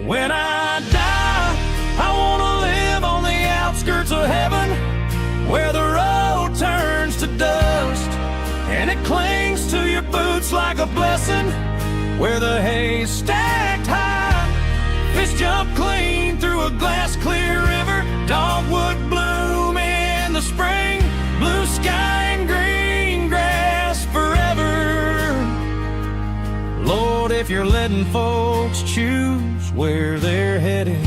When I die, I want to live on the outskirts of heaven, where the road turns to dust and it clings to your boots like a blessing, where the hay's stacked high, fish jump clean through a glass clear river, dogwood bloom in the spring, blue sky and green grass forever. Lord, if you're letting folks choose where they're headed,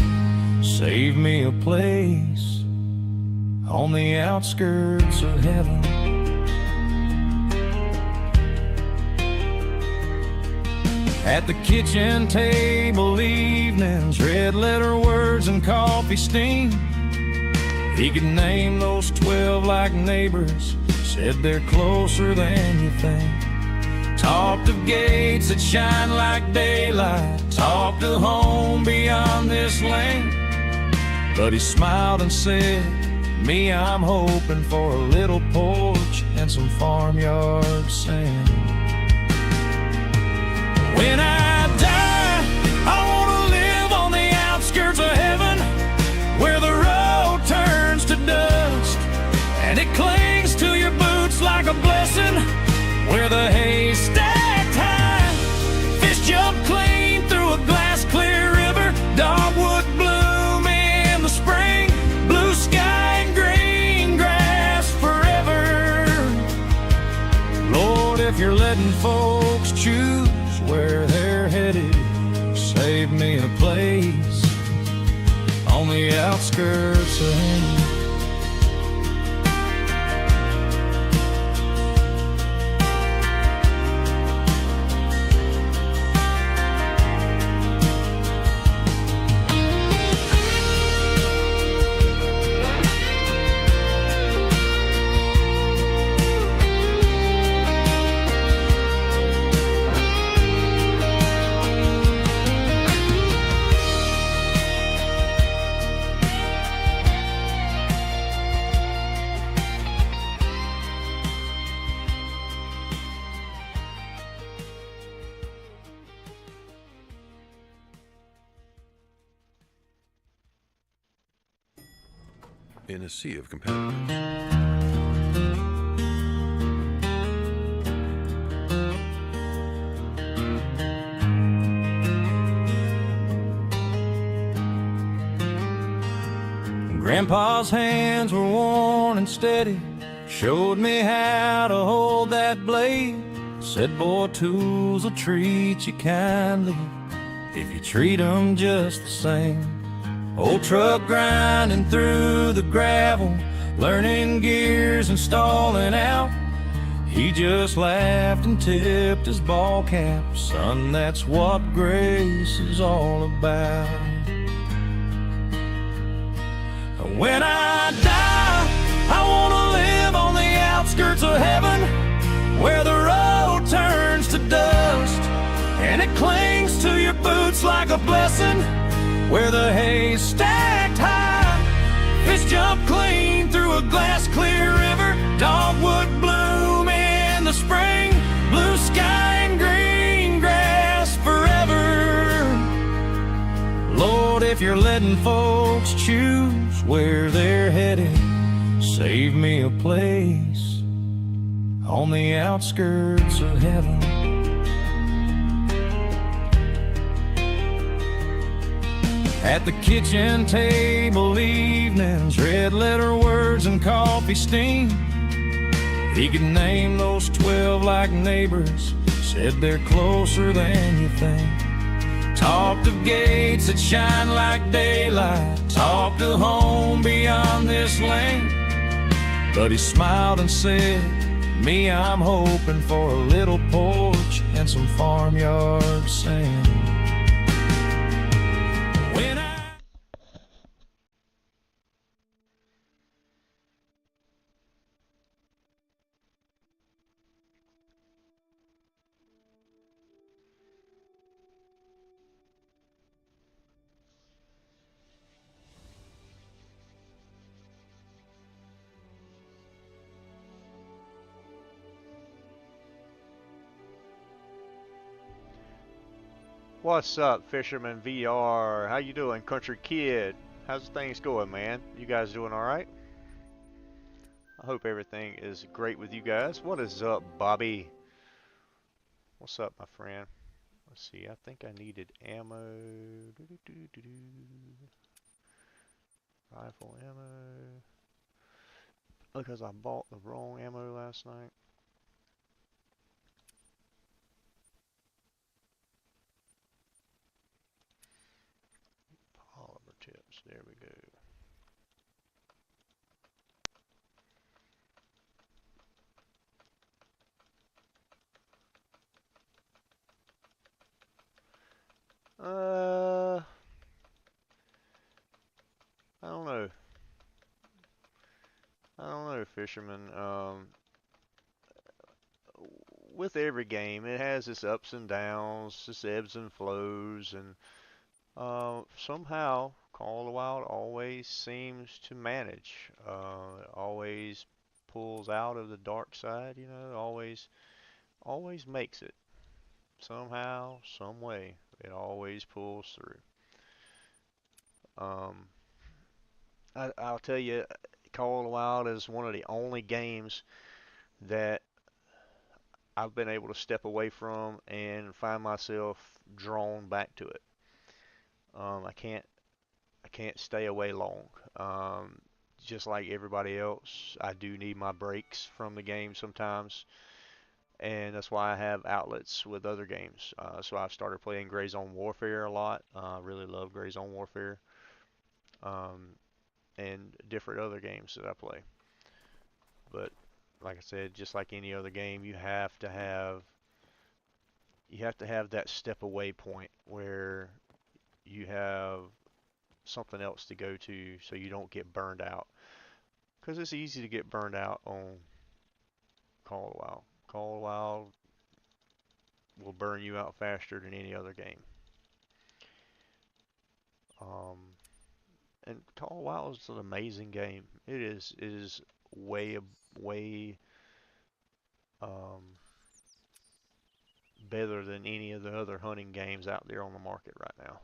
save me a place on the outskirts of heaven. At the kitchen table evenings, red letter words and coffee steam. He could name those 12 like neighbors, said they're closer than you think. Talked of gates that shine like daylight, talked of home beyond this lane. But he smiled and said, me, I'm hoping for a little porch and some farmyard sand. When I die, I want to live on the outskirts of heaven, where the road turns to dust and it clings to your boots like a blessing, where the hay's stacked high, fish jump clean through a glass clear river, dogwood bloom in the spring, blue sky and green grass forever. Lord, if you're letting folks choose where they're headed, save me a place on the outskirts of heaven. In a sea of competitors. Grandpa's hands were worn and steady, showed me how to hold that blade. Said, boy, tools will treat you kindly if you treat them just the same. Old truck grinding through the gravel, learning gears and stalling out. He just laughed and tipped his ball cap. Son, that's what grace is all about. When I die, I want to live on the outskirts of heaven, where the road turns to dust and it clings to your boots like a blessing, where the hay's stacked high, fish jump clean through a glass clear river, dogwood bloom in the spring, blue sky and green grass forever. Lord, if you're letting folks choose where they're headed, save me a place on the outskirts of heaven. At the kitchen table evenings, red letter words and coffee steam. He could name those 12 like neighbors, said they're closer than you think. Talked of gates that shine like daylight, talked of home beyond this lane. But he smiled and said, me, I'm hoping for a little porch and some farmyard sand. What's up, Fisherman VR? How you doing, Country Kid? How's things going, man? You guys doing all right? I hope everything is great with you guys. What is up, Bobby? What's up, my friend? Let's see. I think I needed ammo. Rifle ammo. Because I bought the wrong ammo last night. Polymer tips. There we go. I don't know. I don't know, Fisherman. With every game, it has its ups and downs, its ebbs and flows, and somehow Call of the Wild always seems to manage. It always pulls out of the dark side, you know, always makes it. Somehow, some way, it always pulls through. Um, I'll tell you, Call of the Wild is one of the only games that I've been able to step away from and find myself drawn back to it. I can't stay away long. Um, just like everybody else, I do need my breaks from the game sometimes, and that's why I have outlets with other games. So I've started playing Gray Zone Warfare a lot. I really love Gray Zone Warfare, um, and different other games that I play. But like I said, just like any other game, you have to have that step away point where you have something else to go to so you don't get burned out. Because it's easy to get burned out on Call of the Wild. Call of the Wild will burn you out faster than any other game. Um, and Call of the Wild is an amazing game. It is way um, better than any of the other hunting games out there on the market right now.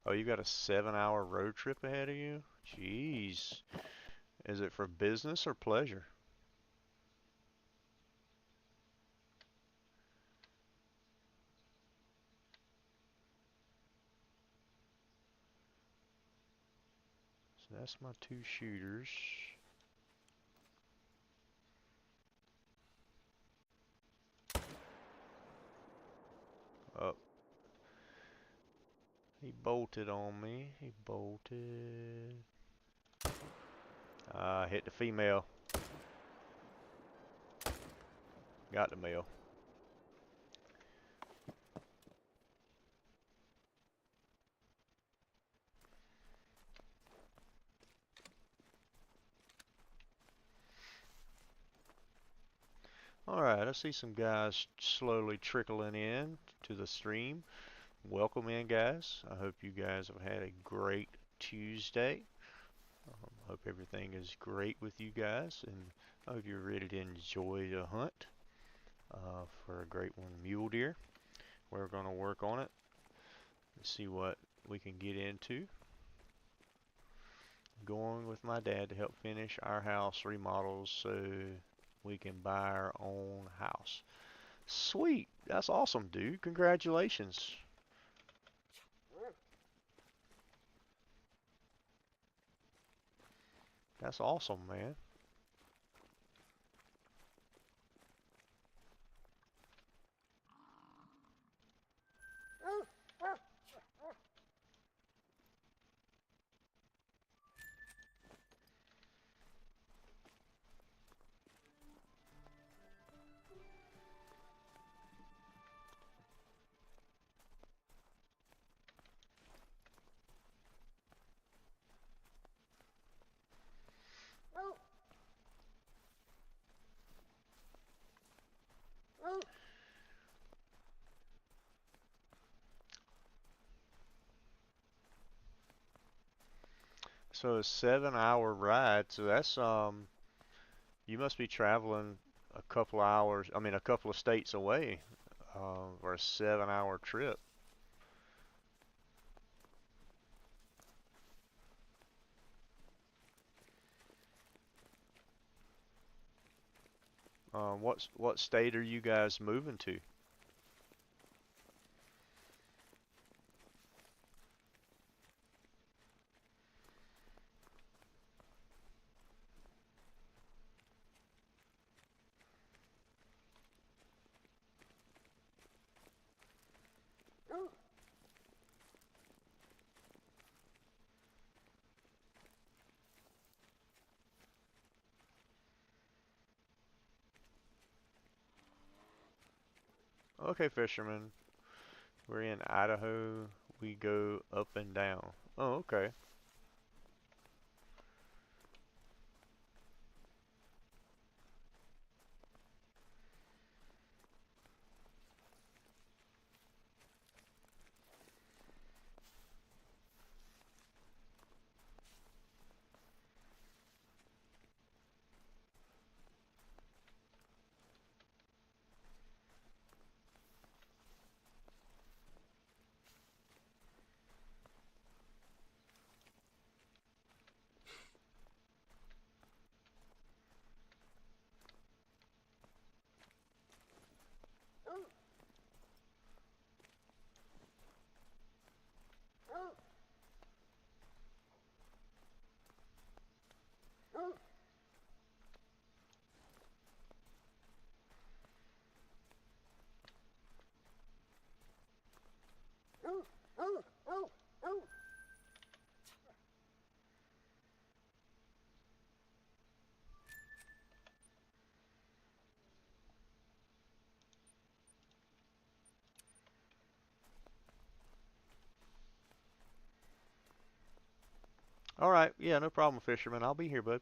Oh, you got a 7-hour road trip ahead of you? Jeez. Is it for business or pleasure? So that's my 2 shooters. Oh, he bolted on me. He bolted. Hit the female. Got the male. Alright, I see some guys slowly trickling in to the stream. Welcome in, guys. I hope you guys have had a great Tuesday. Hope everything is great with you guys, and I hope you're ready to enjoy the hunt for a great one, mule deer. We're going to work on it and see what we can get into. Going with my dad to help finish our house remodels so we can buy our own house. Sweet, that's awesome, dude. Congratulations. That's awesome, man. So a 7 hour ride. So that's you must be traveling a couple hours. I mean, a couple of states away for a 7 hour trip. What state are you guys moving to? Okay, fisherman. We're in Idaho. We go up and down. Oh, okay. All right. Yeah, no problem, fisherman. I'll be here, bud.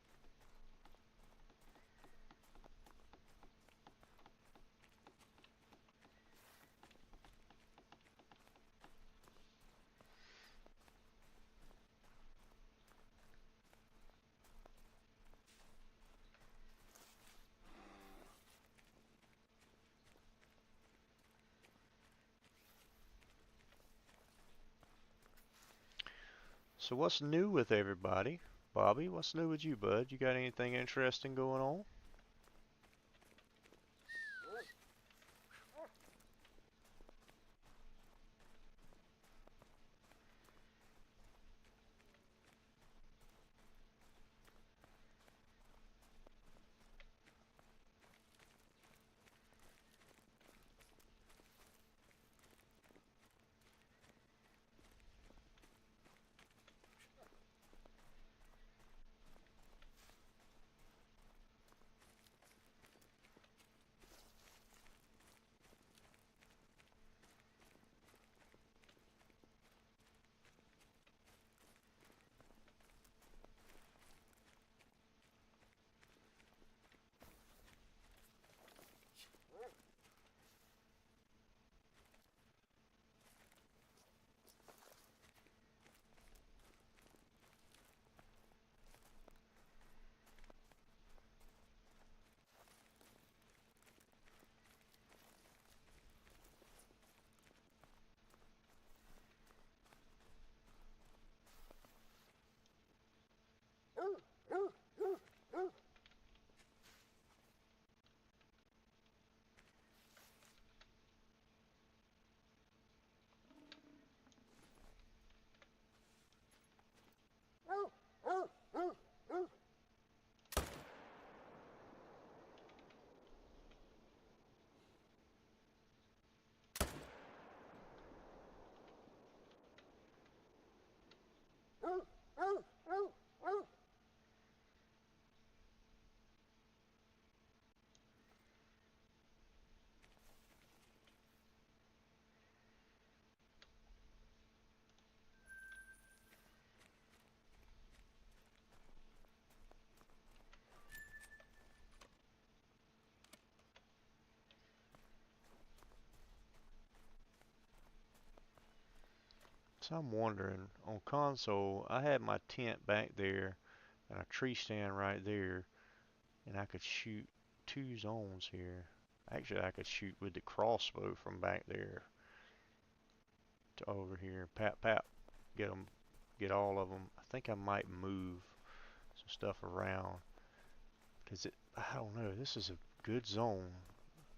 So what's new with everybody? Bobby, what's new with you, bud? You got anything interesting going on? So I'm wondering, on console, I had my tent back there and a tree stand right there, and I could shoot two zones here. Actually, I could shoot with the crossbow from back there to over here. Pap, pap, get them, get all of them. I think I might move some stuff around, because I don't know, this is a good zone.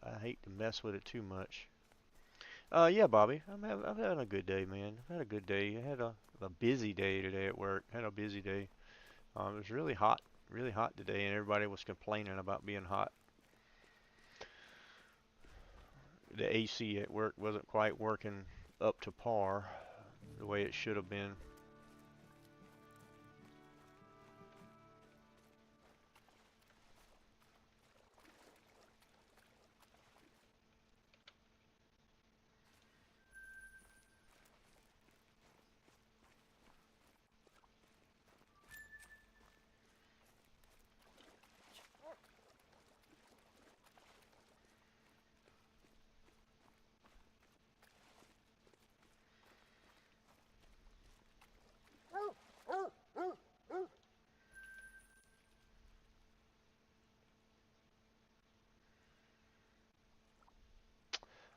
I hate to mess with it too much. Yeah, Bobby, I've had a good day, man. I've had a good day. I had a busy day today at work. Had a busy day. It was really hot today, and everybody was complaining about being hot. The AC at work wasn't quite working up to par the way it should have been.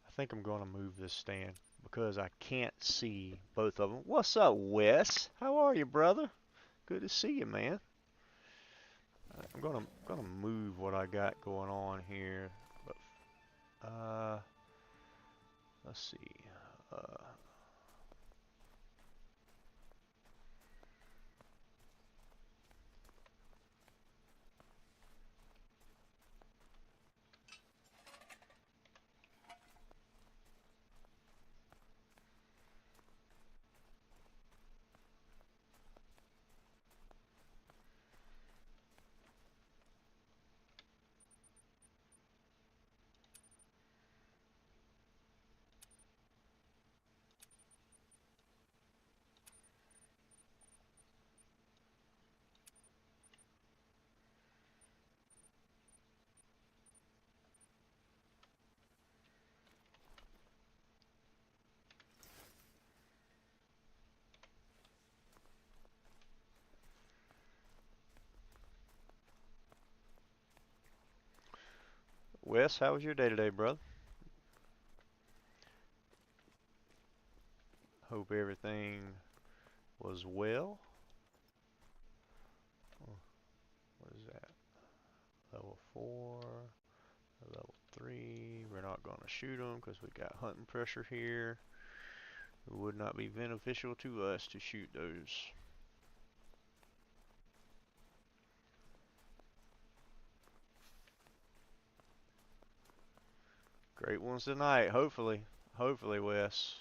I think I'm going to move this stand because I can't see both of them. What's up, Wes? How are you, brother? Good to see you, man. I'm gonna move what I got going on here, but let's see. Uh, Wes, how was your day today, brother? Hope everything was well. Oh, what is that? Level 4, level 3. We're not going to shoot them because we got hunting pressure here. It would not be beneficial to us to shoot those. Great ones tonight, hopefully. Hopefully, Wes.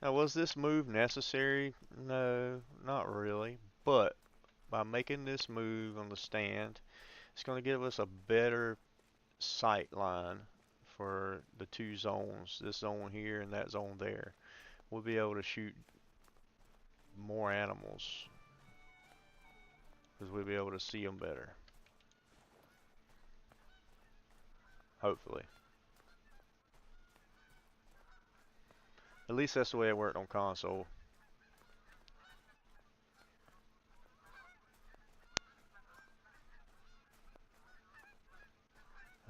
Now, was this move necessary? No, not really. But by making this move on the stand, it's going to give us a better sight line for the two zones, this zone here and that zone there. We'll be able to shoot more animals because we'll be able to see them better. Hopefully. At least that's the way it worked on console.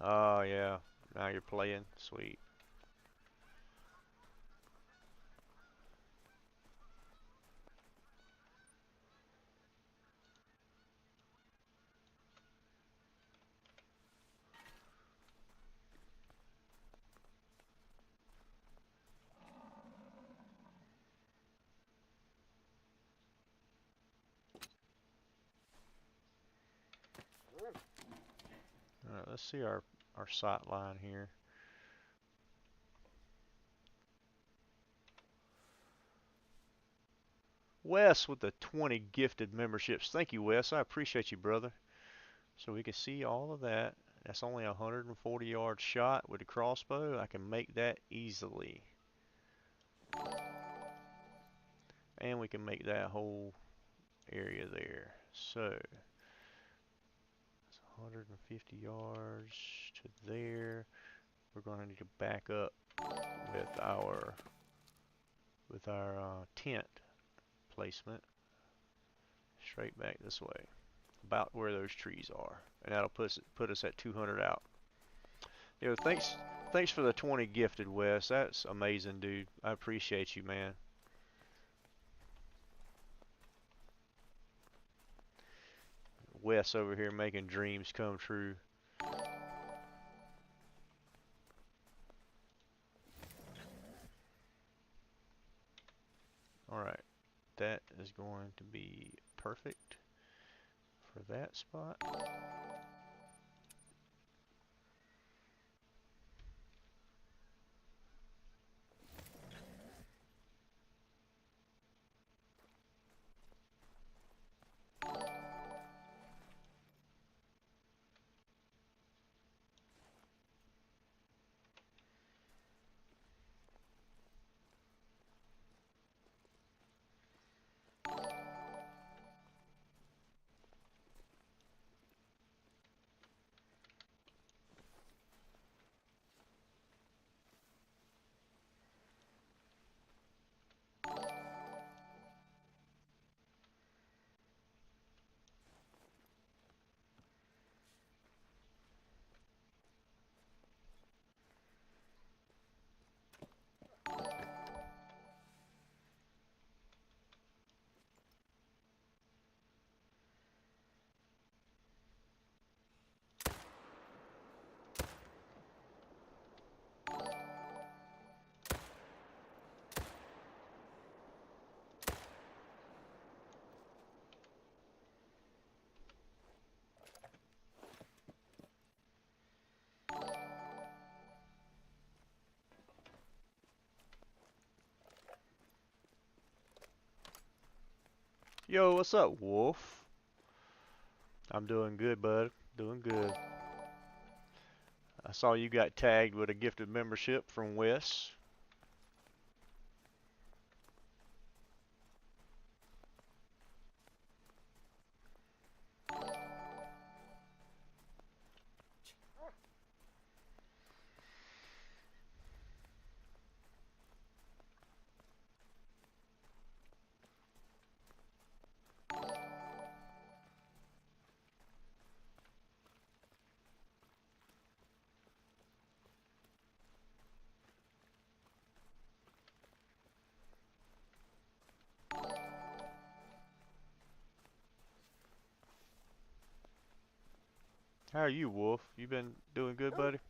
Oh yeah, now you're playing. Sweet. Alright, let's see our sight line here. Wes with the 20 gifted memberships. Thank you, Wes. I appreciate you, brother. So we can see all of that. That's only a 140-yard shot with a crossbow. I can make that easily. And we can make that whole area there. So 150 yards to there. We're going to need to back up with our tent placement straight back this way, about where those trees are, and that'll put us at 200 out. Thanks for the 20 gifted, Wes. That's amazing, dude. I appreciate you, man. Wes over here making dreams come true. Alright, that is going to be perfect for that spot. Yo, what's up, Wolf? I'm doing good, bud. Doing good. I saw you got tagged with a gifted membership from Wes. How are you, Wolf? You been doing good, buddy?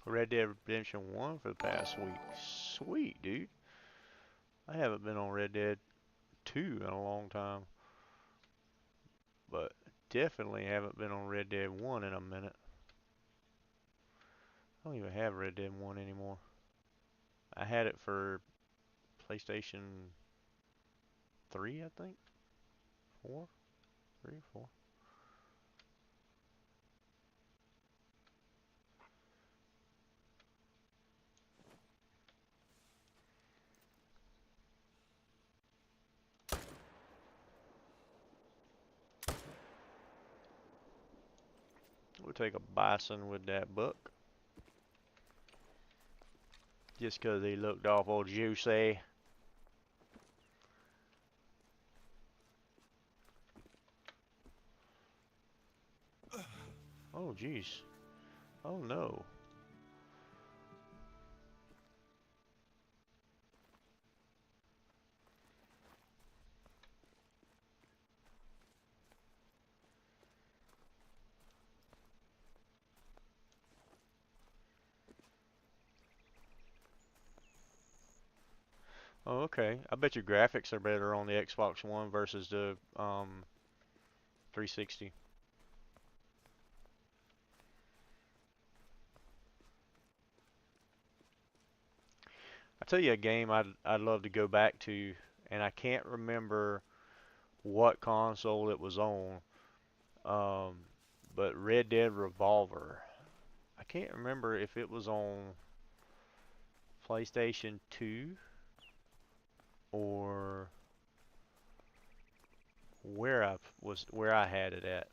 Red Dead Redemption 1 for the past week. Sweet, dude. I haven't been on Red Dead 2 in a long time. But definitely haven't been on Red Dead 1 in a minute. I don't even have Red Dead 1 anymore. I had it for PlayStation 3, I think. 4? 3 or 4. We'll take a bison with that buck. Just 'cause he looked awful juicy. Oh, jeez. Oh, no. Oh, okay. I bet your graphics are better on the Xbox One versus the 360. I tell you a game I'd love to go back to, and I can't remember what console it was on. Um, but Red Dead Revolver. I can't remember if it was on PlayStation 2 or where I had it at.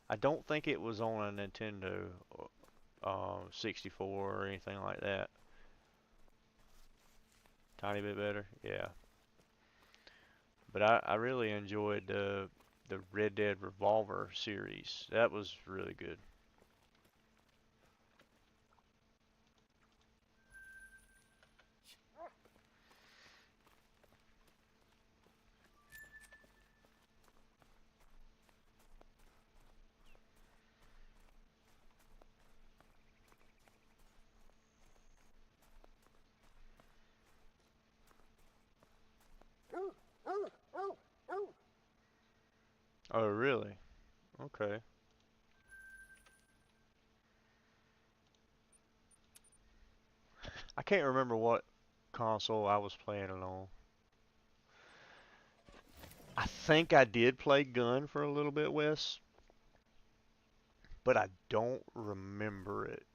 I don't think it was on a Nintendo 64 or anything like that. Tiny bit better, yeah. But I really enjoyed the Red Dead Revolver series. That was really good. Oh, really? Okay. I can't remember what console I was playing it on. I think I did play Gun for a little bit, Wes, but I don't remember it.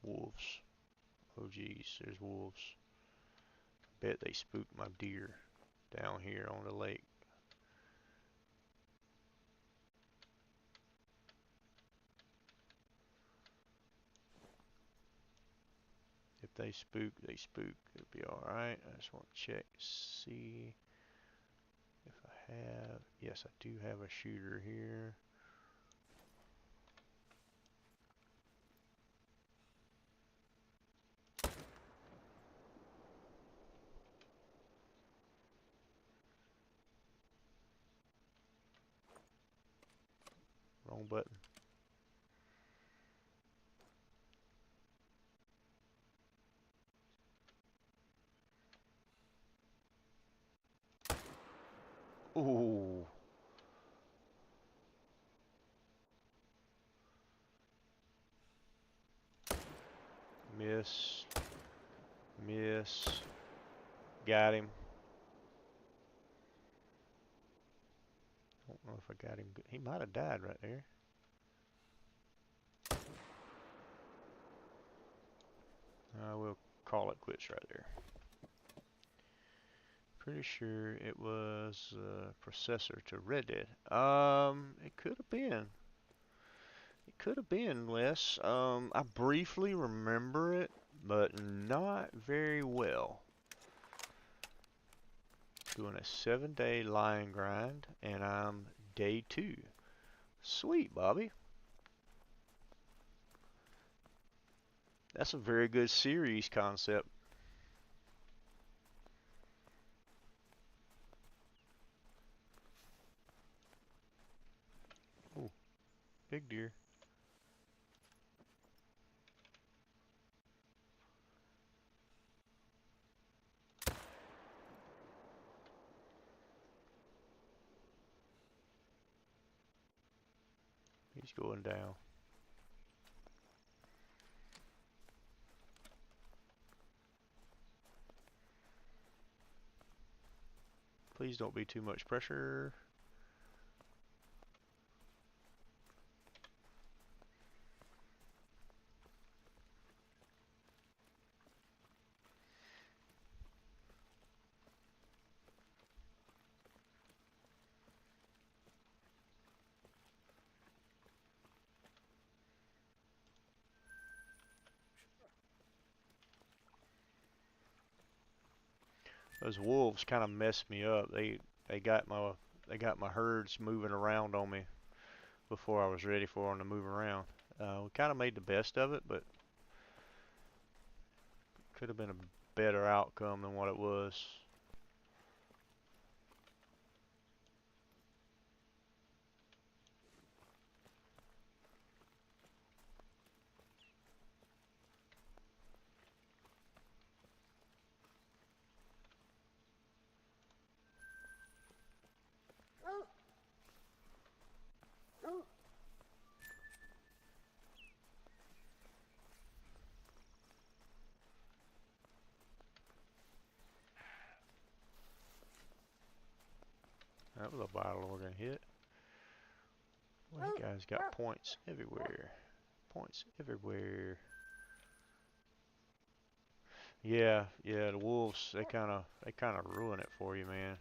Wolves. Oh geez, there's wolves. Bet they spooked my deer down here on the lake. If they spook, they spook. It'll be alright. I just want to check, see if I have. Yes, I do have a shooter here. Wrong button. Ooh. Miss. Miss. Got him. Don't know if I got him. He might have died right there. I will call it quits right there. Pretty sure it was processor to Red Dead. It could have been. It could have been, Wes. I briefly remember it, but not very well. Doing a 7-day lion grind, and I'm day 2. Sweet, Bobby. That's a very good series concept. Ooh, big deer. He's going down. Please don't be too much pressure. Those wolves kind of messed me up. They got my herds moving around on me before I was ready for them to move around. We kind of made the best of it, but could have been a better outcome than what it was. that was a battle organ hit. Well, you guys got points everywhere. Points everywhere. Yeah, yeah, the wolves, they kinda ruin it for you, man.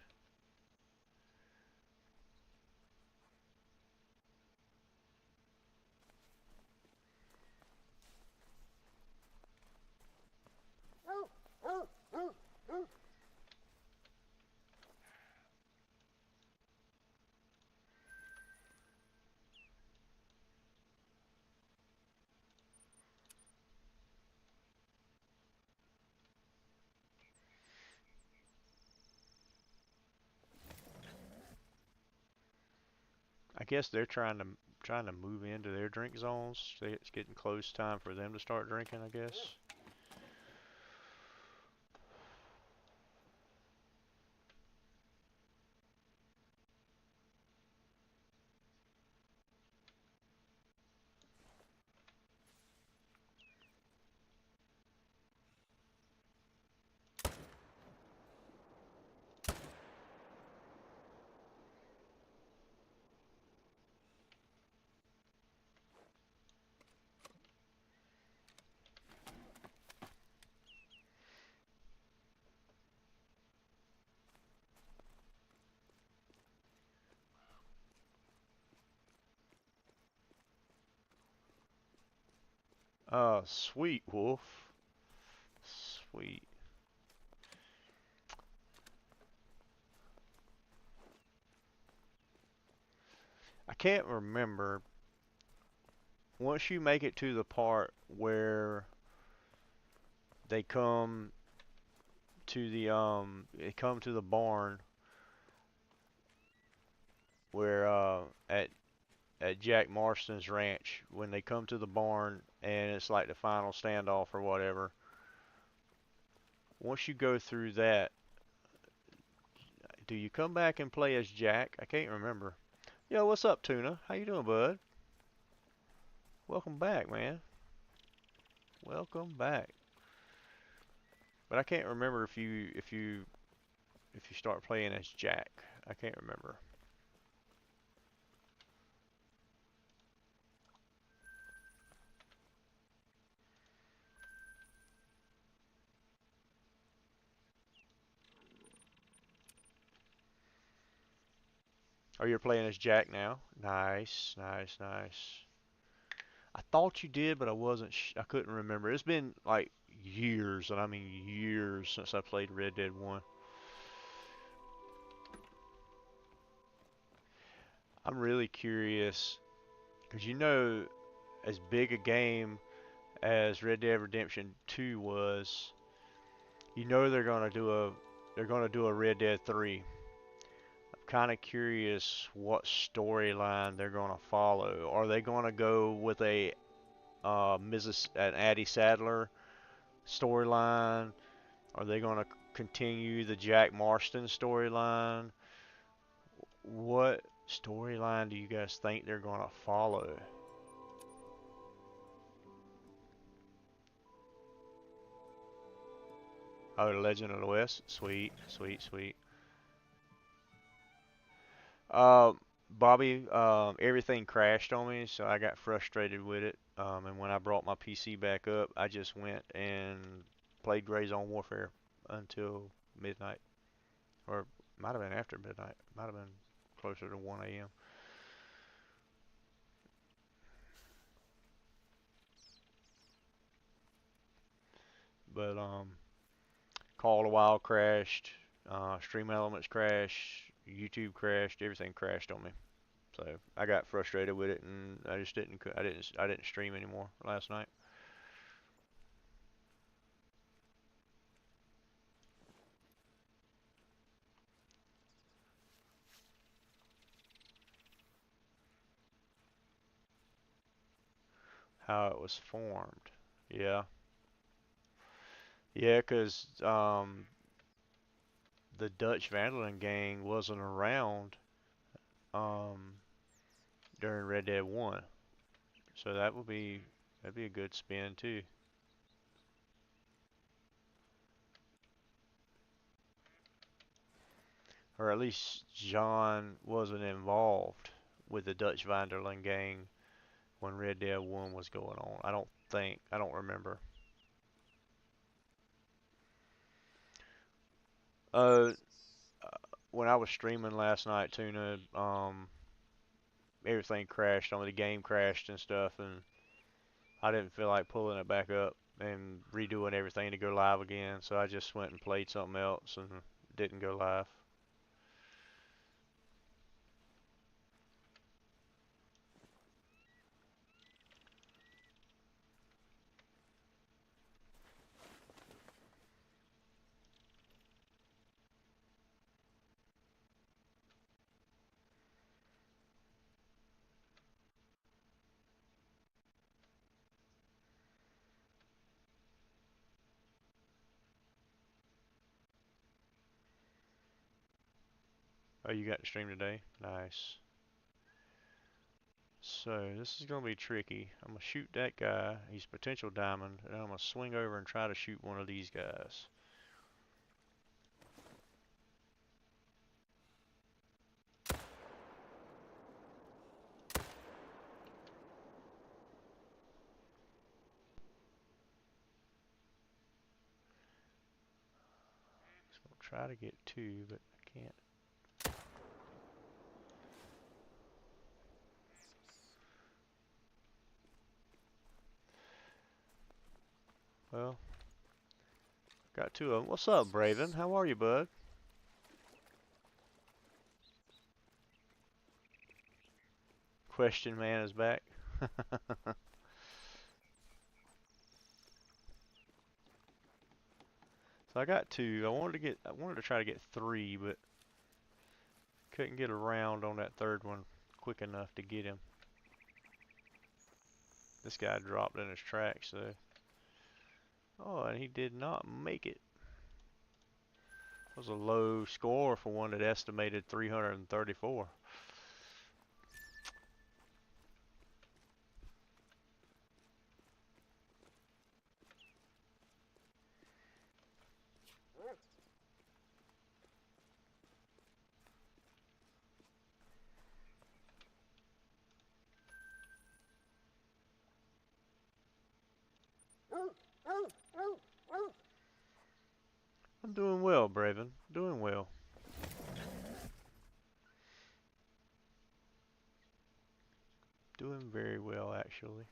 I guess they're trying to move into their drink zones. It's getting close time for them to start drinking, I guess. Sweet wolf. Sweet. I can't remember. Once you make it to the part where they come they come to the barn where at Jack Marston's ranch, when they come to the barn and it's like the final standoff or whatever. Once you go through that, do you come back and play as Jack? I can't remember. Yo, what's up, Tuna? How you doing, bud? Welcome back, man. Welcome back. But I can't remember if you start playing as Jack. I can't remember. Oh, you're playing as Jack now? Nice, nice, nice. I thought you did, but I wasn't. I couldn't remember. It's been like years, and I mean years since I played Red Dead 1. I'm really curious because as big a game as Red Dead Redemption 2 was, they're gonna do a Red Dead 3. I'm kind of curious what storyline they're gonna follow. Are they gonna go with an Addie Sadler storyline? Are they gonna continue the Jack Marston storyline? What storyline do you guys think they're gonna follow? Oh, the Legend of the West. Sweet, sweet, sweet. Bobby, everything crashed on me, so I got frustrated with it. And when I brought my PC back up, I just went and played Gray Zone Warfare until midnight, or might have been after midnight. Might have been closer to 1 a.m. But Call of the Wild crashed, Stream Elements crashed, YouTube crashed, everything crashed on me. So I got frustrated with it, and I just didn't stream anymore last night. How it was formed. Yeah. Yeah, 'cause the Dutch Vandalin gang wasn't around um, during Red Dead 1. So that'd be a good spin too. or at least John wasn't involved with the Dutch Vanderland gang when Red Dead 1 was going on. I don't remember. Uh, when I was streaming last night, Tuna, everything crashed on me. The game crashed and stuff, and I didn't feel like pulling it back up and redoing everything to go live again. So I just went and played something else and didn't go live. Oh, you got to stream today? Nice. So this is gonna be tricky. I'm gonna shoot that guy. He's potential diamond, and I'm gonna swing over and try to shoot one of these guys. So I'll try to get two, but I can't. Well, got two of them. What's up, Braven? How are you, bud? Question man is back. So I got two. I wanted to try to get three, but couldn't get around on that third one quick enough to get him. This guy dropped in his tracks though. Oh, and he did not make it. That was a low score for one that estimated 334. I'm doing well, Braven. Doing well. Doing very well, actually.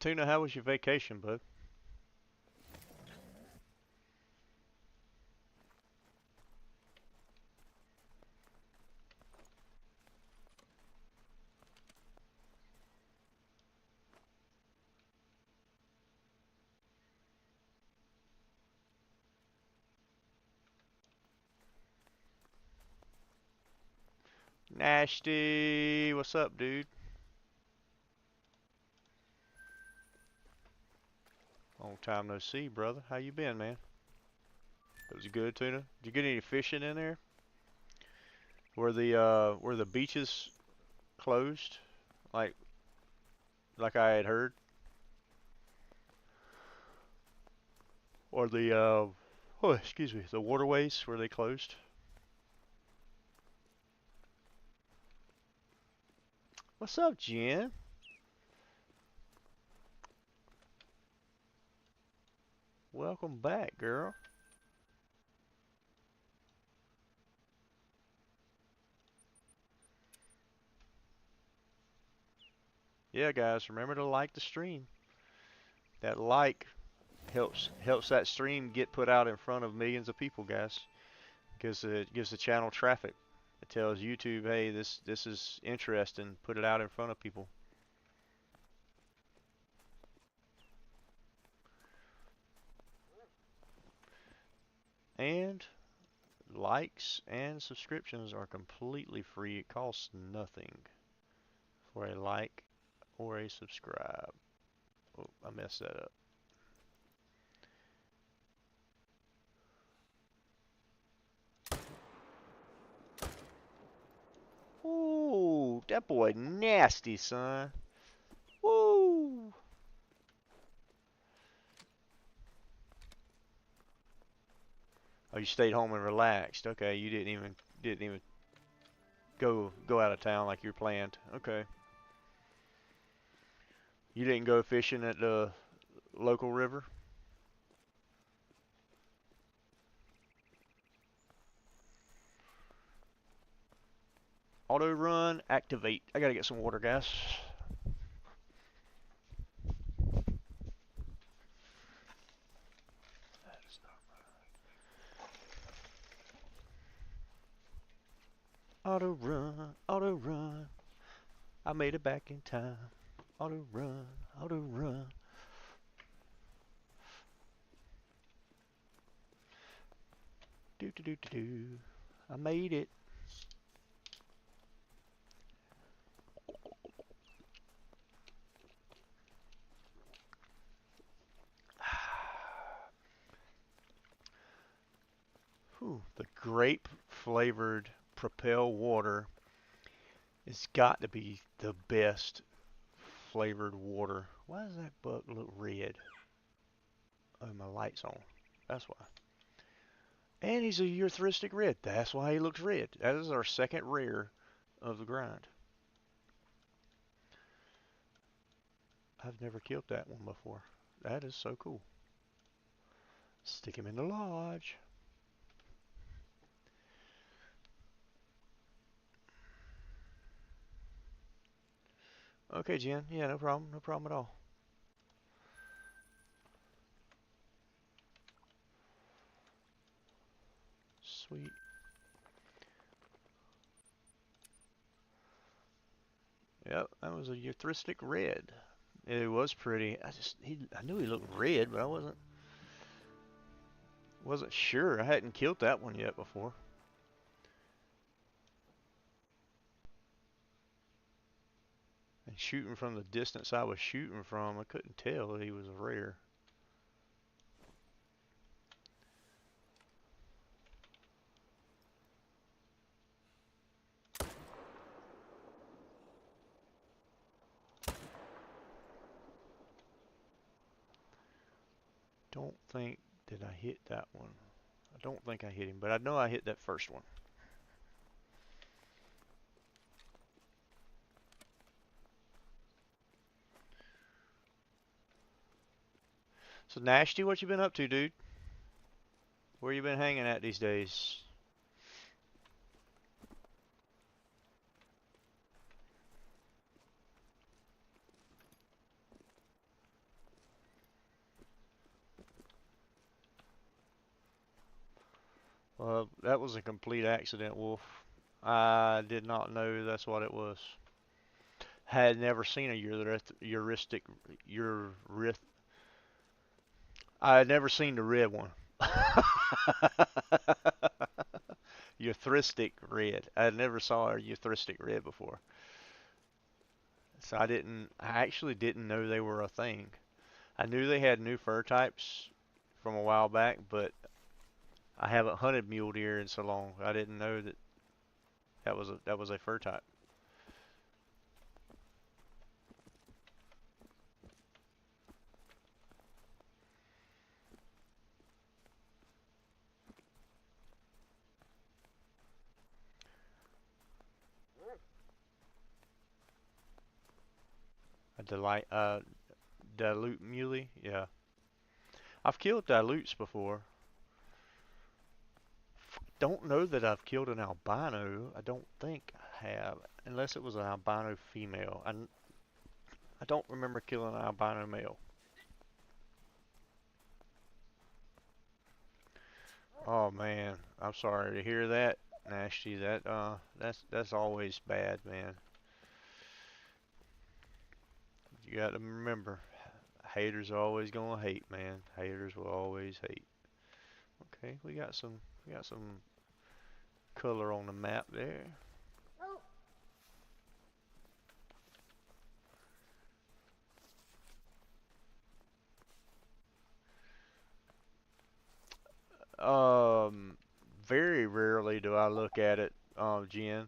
Tuna, how was your vacation, bud? Nasty. What's up, dude? Long time no see, brother. How you been, man? It was good, Tuna. Did you get any fishing in there? Were the beaches closed? Like like I had heard? Or oh, excuse me, the waterways, were they closed? What's up, Jen? Welcome back, girl. Yeah, guys, remember to like the stream. That like helps that stream get put out in front of millions of people, guys. Because it gives the channel traffic. It tells YouTube, hey, this is interesting. Put it out in front of people. And likes and subscriptions are completely free. It costs nothing for a like or a subscribe. Oh, I messed that up. Ooh, that boy nasty, son. Woo! Oh, you stayed home and relaxed. Okay, you didn't even go out of town like you planned. Okay. You didn't go fishing at the local river? Auto run, activate. I gotta get some water, guys. Auto run, auto run. I made it back in time. Auto run, auto run. Do do do do do. I made it. Whew, the grape flavored Propel water has got to be the best flavored water. Why does that buck look red? Oh, my light's on. That's why. And he's a urethristic red. That's why he looks red. That is our second rare of the grind. I've never killed that one before. That is so cool. Stick him in the lodge. Okay, Jen. Yeah, no problem. No problem at all. Sweet. Yep, that was a urethristic red. It was pretty. I knew he looked red, but I wasn't sure. I hadn't killed that one yet before. And shooting from the distance I was shooting from, I couldn't tell he was rare. Don't think did I hit that one. I don't think I hit him, but I know I hit that first one. So Nasty, what you been up to, dude? Where you been hanging at these days? Well, that was a complete accident, Wolf. I did not know that's what it was. Had never seen a heuristic, I had never seen the red one. Urethristic red. I never saw a urethristic red before. So I actually didn't know they were a thing. I knew they had new fur types from a while back, but I haven't hunted mule deer in so long. I didn't know that was a fur type. A dilute muley, yeah. I've killed dilutes before. Don't know that I've killed an albino. I don't think I have, unless it was an albino female. I don't remember killing an albino male. Oh man, I'm sorry to hear that, Nasty. That's always bad, man. You got to remember, haters are always gonna hate, man. Haters will always hate. Okay, we got some color on the map there. Um, very rarely do I look at it, Jen.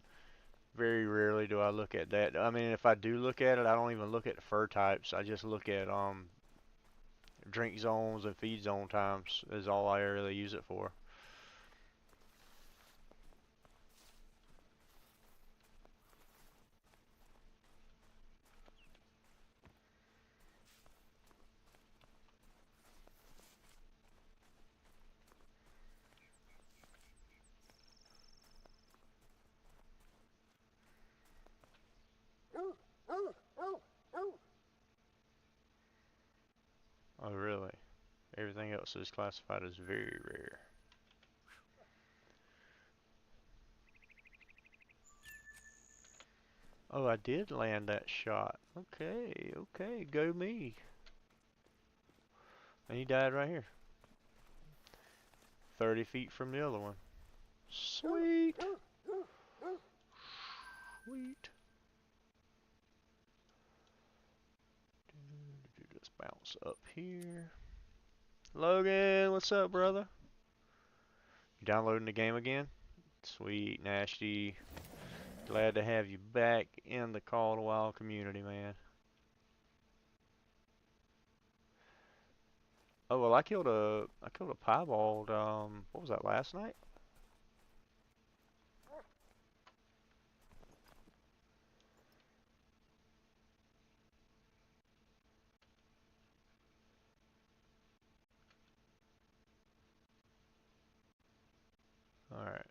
Very rarely do I look at that. I mean, if I do look at it, I don't even look at the fur types. I just look at drink zones and feed zone times is all I really use it for. Oh, really? Everything else is classified as very rare. Oh, I did land that shot. Okay, okay, go me. And he died right here. 30 feet from the other one. Sweet. Sweet. Let's bounce up here. Logan, what's up, brother? You downloading the game again? Sweet, Nasty. Glad to have you back in the Call of the Wild community, man. Oh well, I killed a piebald. What was that, last night? All right,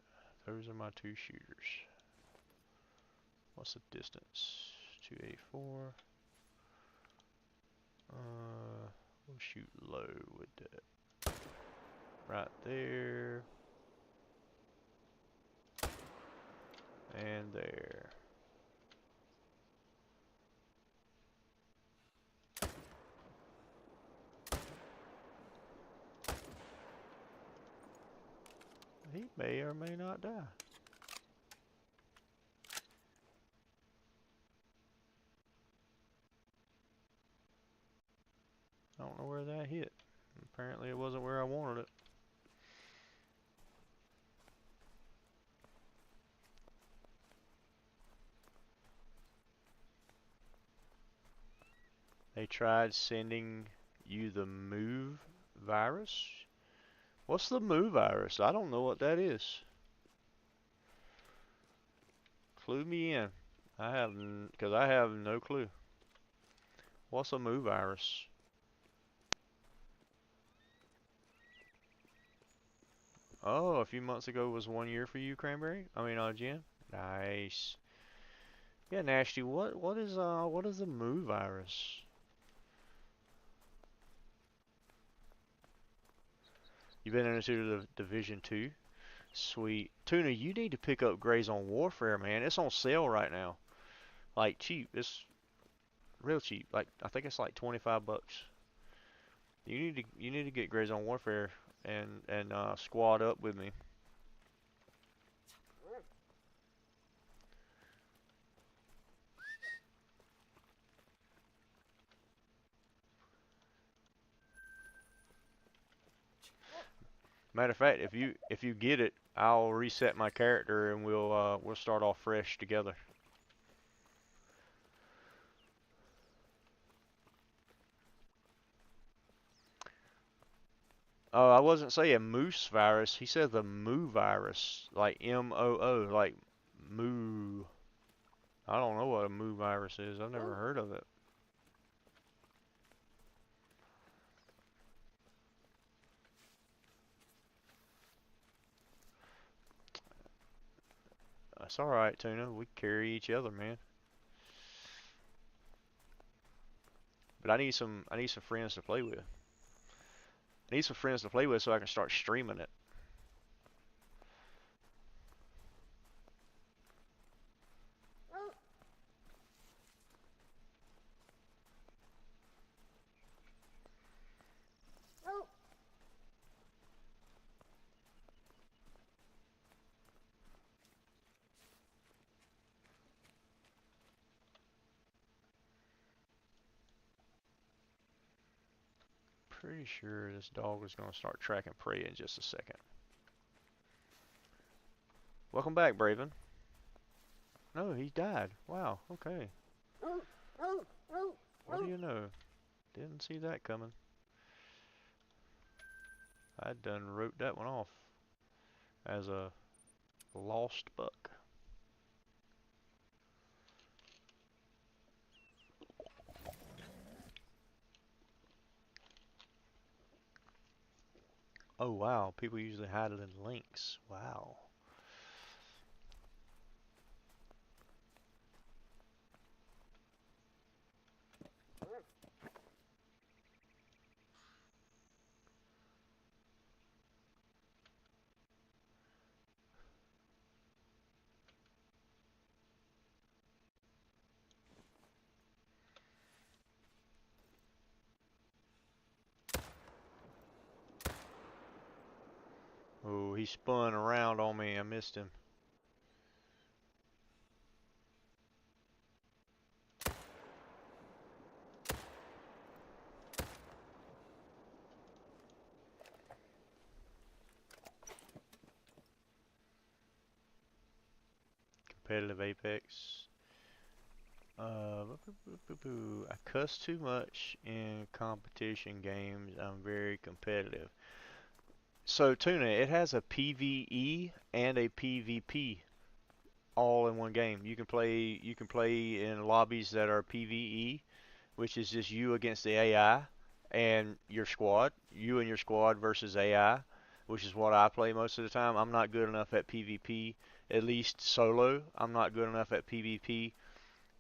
those are my two shooters. What's the distance? 284. We'll shoot low with that. Right there. And there. He may or may not die. I don't know where that hit. Apparently it wasn't where I wanted it. They tried sending you the move virus? What's the move virus? I don't know what that is. Clue me in. Because I have no clue. What's a move virus? Oh, a few months ago was 1 year for you, Cranberry. I mean, Jen. Nice. Yeah, Nasty. What is a move virus? You been into the Division 2? Sweet. Tuna, you need to pick up Grays on Warfare, man. It's on sale right now. Like cheap. It's real cheap. Like I think it's like 25 bucks. You need to get Grays on Warfare and squad up with me. Matter of fact, if you get it, I'll reset my character and we'll start off fresh together. Oh, I wasn't saying moose virus. He said the moo virus, like MOO, like moo. I don't know what a moo virus is. I've never heard of it. That's all right, Tuna. We carry each other, man. But I need some friends to play with. I need some friends to play with so I can start streaming it. Pretty sure this dog is going to start tracking prey in just a second. Welcome back, Braven. No, he died. Wow, okay. What do you know? Didn't see that coming. I done wrote that one off as a lost buck. Oh wow, people usually hide it in links. Wow. Oh, he spun around on me. I missed him. Competitive Apex. I cuss too much in competition games. I'm very competitive. So Tuna, it has a PvE and a PvP all in one game. You can play in lobbies that are PvE, which is just you against the AI and your squad, you and your squad versus AI, which is what I play most of the time. I'm not good enough at PvP, at least solo. I'm not good enough at PvP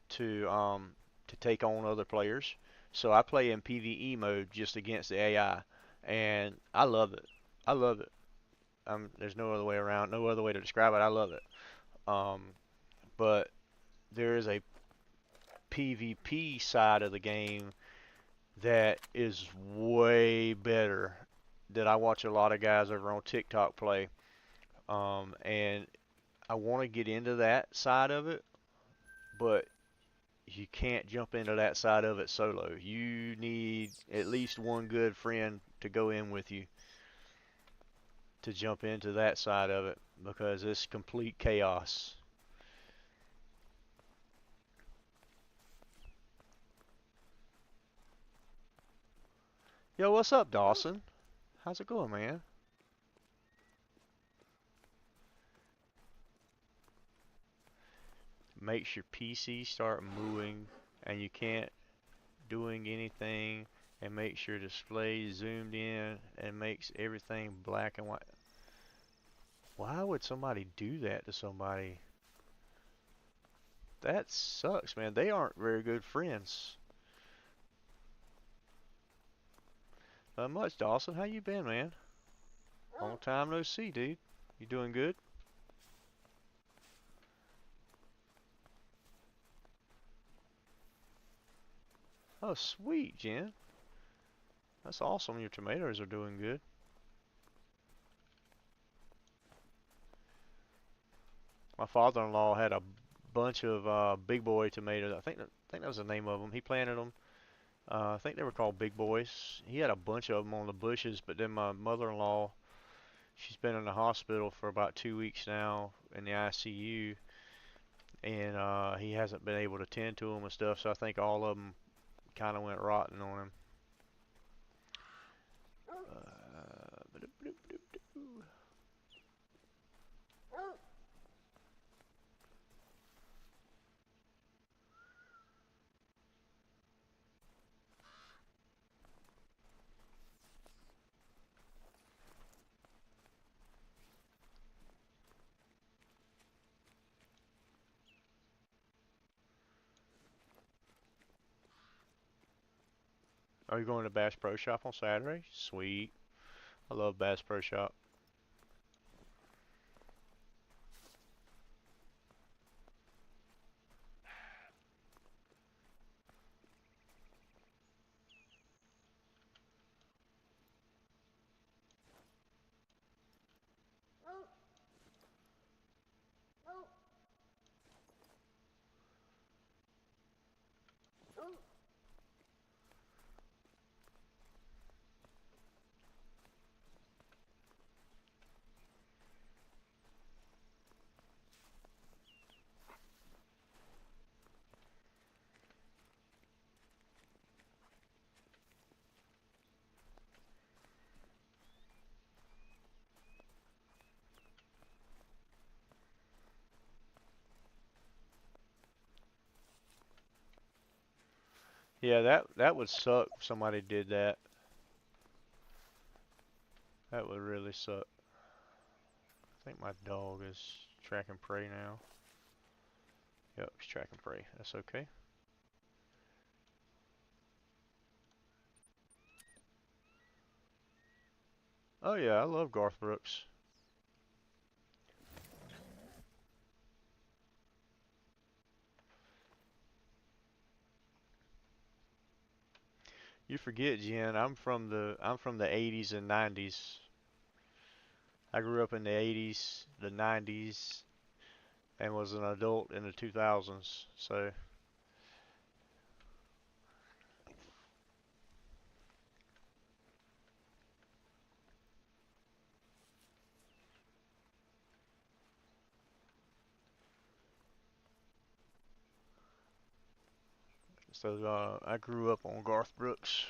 to take on other players. So I play in PvE mode just against the AI, and I love it. I love it. There's no other way around, no other way to describe it. I love it. Um, but there is a PvP side of the game that is way better that I watch a lot of guys over on TikTok play. And I want to get into that side of it, but you can't jump into that side of it solo. You need at least one good friend to go in with you to jump into that side of it because it's complete chaos. Yo, what's up, Dawson? How's it going, man? Makes your PC start moving and you can't doing anything, and makes your display zoomed in and makes everything black and white. Why would somebody do that to somebody? That sucks, man. They aren't very good friends. Not much, Dawson. How you been, man? Long time no see, dude. You doing good? Oh, sweet, Jen. That's awesome. Your tomatoes are doing good. My father-in-law had a bunch of big boy tomatoes. I think that was the name of them. He planted them. I think they were called big boys. He had a bunch of them on the bushes, but then my mother-in-law, she's been in the hospital for about 2 weeks now in the ICU, and he hasn't been able to tend to them and stuff. So I think all of them kind of went rotten on him. Are you going to Bass Pro Shop on Saturday? Sweet. I love Bass Pro Shop. Yeah, that would suck if somebody did that. That would really suck. I think my dog is track and prey now. Yep, he's track and prey. That's okay. Oh yeah, I love Garth Brooks. You forget, Jen, I'm from the 80s and 90s. I grew up in the 80s, the 90s, and was an adult in the 2000s. So I grew up on Garth Brooks.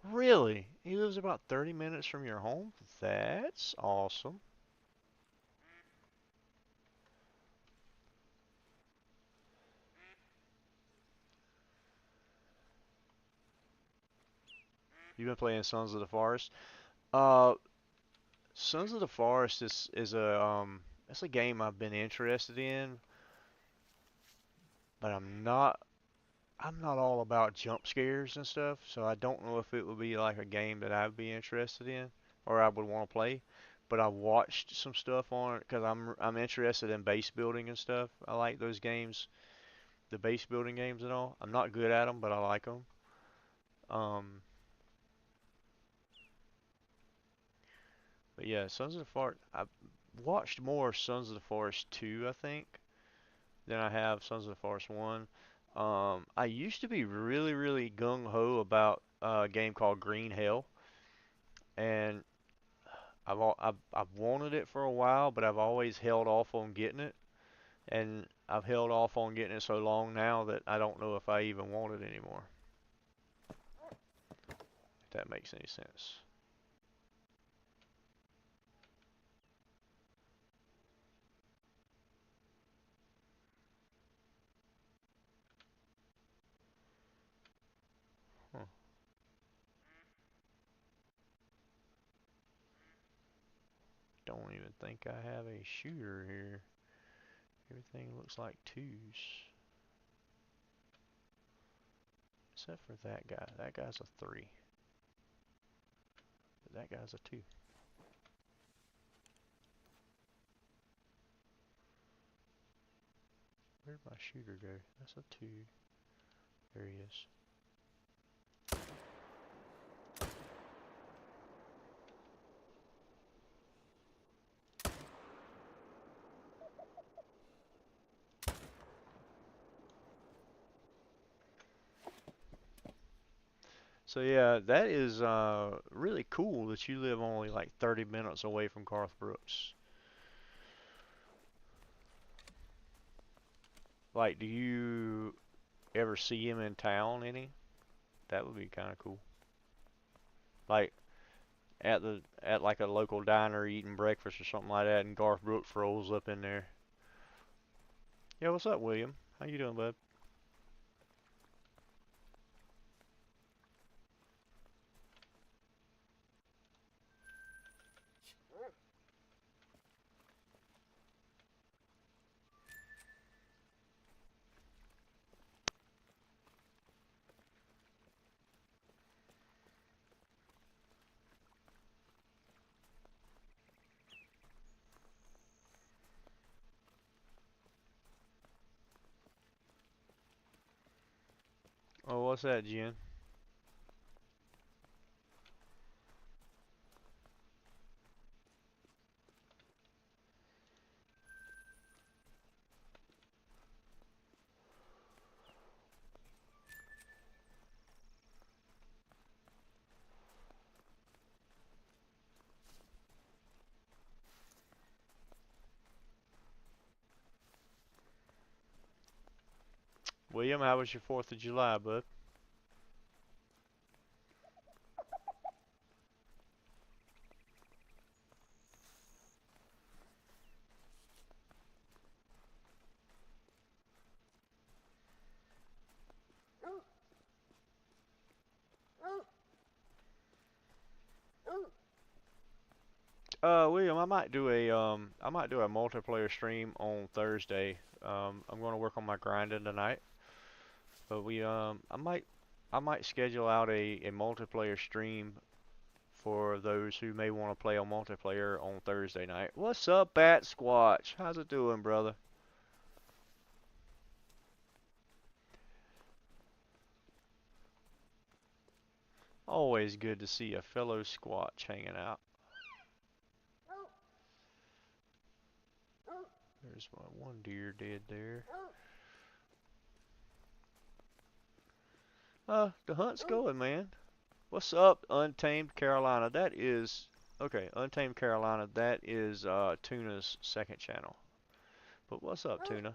Really? He lives about 30 minutes from your home? That's awesome. You've been playing Sons of the Forest? Uh, Sons of the Forest is a it's a game I've been interested in, but I'm not all about jump scares and stuff, so I don't know if it would be like a game that I'd be interested in or I would want to play. But I watched some stuff on it because I'm interested in base building and stuff. I like those games, the base building games and all. I'm not good at them, but I like them. Um, but yeah, Sons of the Forest. I've watched more Sons of the Forest 2, I think, than I have Sons of the Forest 1. I used to be really, really gung ho about a game called Green Hell, and I've wanted it for a while, but I've always held off on getting it, and I've held off on getting it so long now that I don't know if I even want it anymore. If that makes any sense. Huh. Don't even think I have a shooter here. Everything looks like twos. Except for that guy. That guy's a 3. But that guy's a 2. Where'd my shooter go? That's a 2. There he is. So yeah, that is really cool that you live only like 30 minutes away from Garth Brooks. Like, do you ever see him in town any? That would be kind of cool. Like at like a local diner eating breakfast or something like that, and Garth Brooks rolls up in there. Yeah, what's up, William? How you doing, bud? Oh, what's that, Jen? William, how was your 4th of July, bud? William, I might do a multiplayer stream on Thursday. I'm going to work on my grinding tonight, but I might schedule out a multiplayer stream for those who may want to play on multiplayer on Thursday night. What's up, DADSQUATCH? How's it doing, brother? Always good to see a fellow Squatch hanging out. There's my one deer dead there. The hunt's going, man. What's up, Untamed Carolina? That is, okay, Untamed Carolina, that is Tuna's second channel. But what's up, Tuna?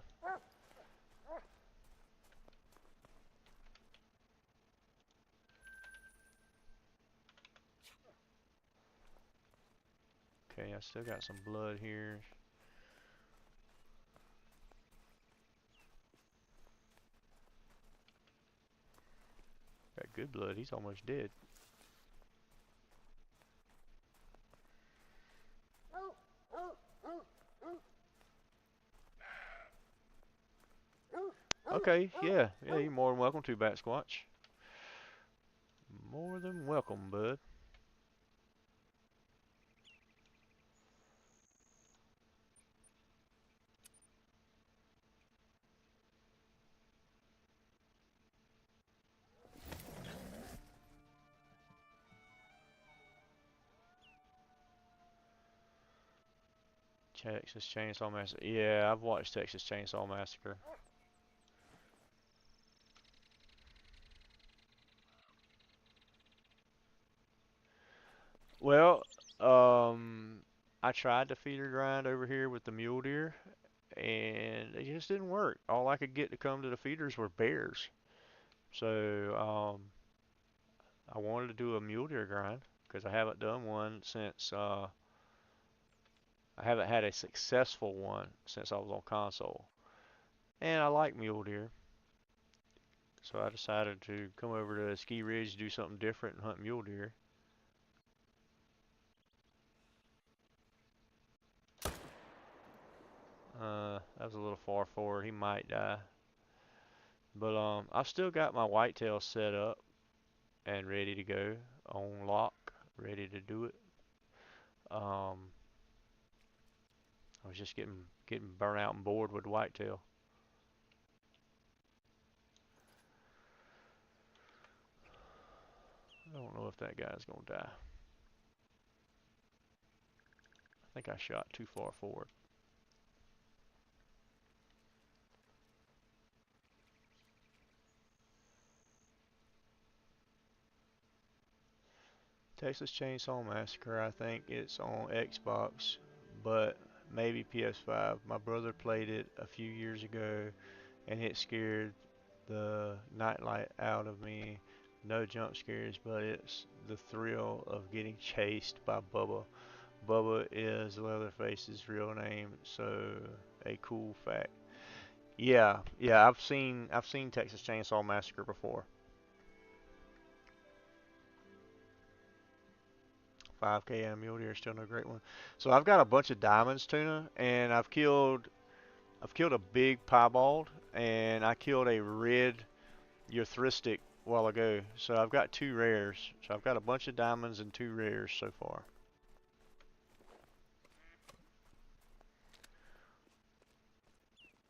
Okay, I still got some blood here. Got good blood, he's almost dead. Okay, yeah, you're more than welcome to, DADSQUATCH. More than welcome, bud. Texas Chainsaw Massacre. Yeah, I've watched Texas Chainsaw Massacre. Well, I tried to feeder grind over here with the mule deer, and it just didn't work. All I could get to come to the feeders were bears. So, I wanted to do a mule deer grind because I haven't done one since, I haven't had a successful one since I was on console. And I like mule deer. So I decided to come over to Ski Ridge, do something different and hunt mule deer. That was a little far forward. He might die. But I've still got my whitetail set up and ready to go on lock, ready to do it. I was just getting burnt out and bored with whitetail. I don't know if that guy's gonna die. I think I shot too far forward. Texas Chainsaw Massacre, I think it's on Xbox, but maybe PS5. My brother played it a few years ago, and it scared the nightlight out of me. No jump scares, but it's the thrill of getting chased by Bubba. Bubba is Leatherface's real name, so a cool fact. Yeah, I've seen Texas Chainsaw Massacre before. 5K and a mule deer is still no great one. So I've got a bunch of diamonds, Tuna, and I've killed a big piebald, and I killed a red urthristic a while ago. So I've got two rares. So I've got a bunch of diamonds and two rares so far.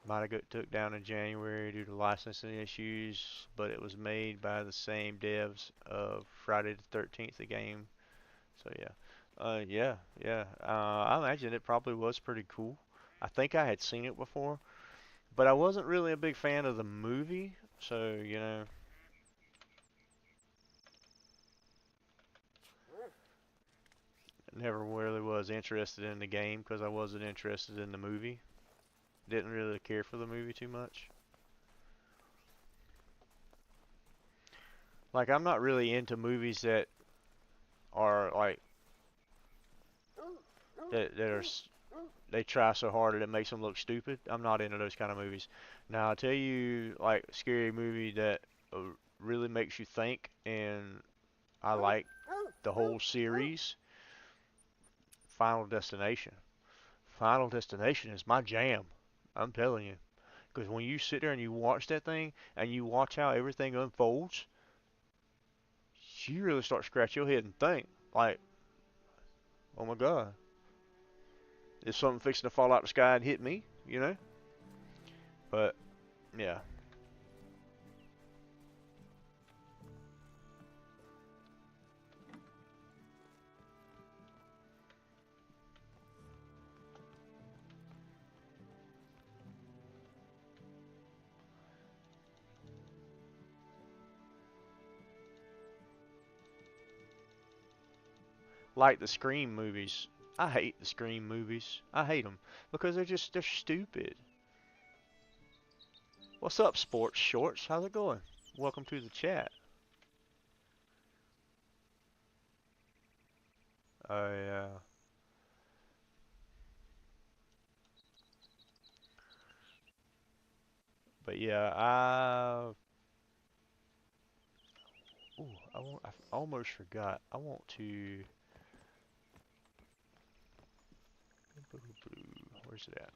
Might have got took down in January due to licensing issues, but it was made by the same devs of Friday the 13th, the game. So yeah, yeah. I imagine it probably was pretty cool. I think I had seen it before, but I wasn't really a big fan of the movie. So never really was interested in the game because I wasn't interested in the movie. Didn't really care for the movie too much. Like I'm not really into movies that are like that are they try so hard that it makes them look stupid. I'm not into those kind of movies. Now I'll tell you like a scary movie that uh, really makes you think, and I like the whole series. Final Destination. Final Destination is my jam. I'm telling you. Because when you sit there and you watch that thing and you watch how everything unfolds, you really start to scratch your head and think, like, oh my God, is something fixing to fall out the sky and hit me? You know? But, yeah. Like the Scream movies. I hate the Scream movies. I hate them because they're stupid. What's up, Sports Shorts? How's it going? Welcome to the chat. Yeah. But yeah, I almost forgot. I want to. Where's it at?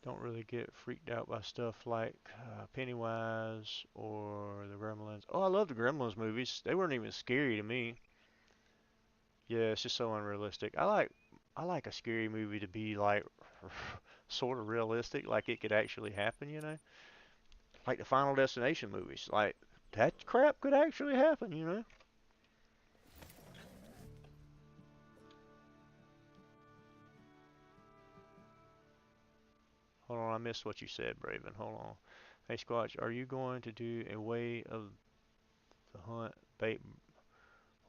Don't really get freaked out by stuff like Pennywise or the Gremlins. Oh, I love the Gremlins movies. They weren't even scary to me. Yeah, it's just so unrealistic. I like a scary movie to be like sort of realistic, like it could actually happen, you know? Like the Final Destination movies. Like that crap could actually happen, you know? Hold on, I missed what you said, Braven. Hold on. Hey Squatch, are you going to do a the hunt bait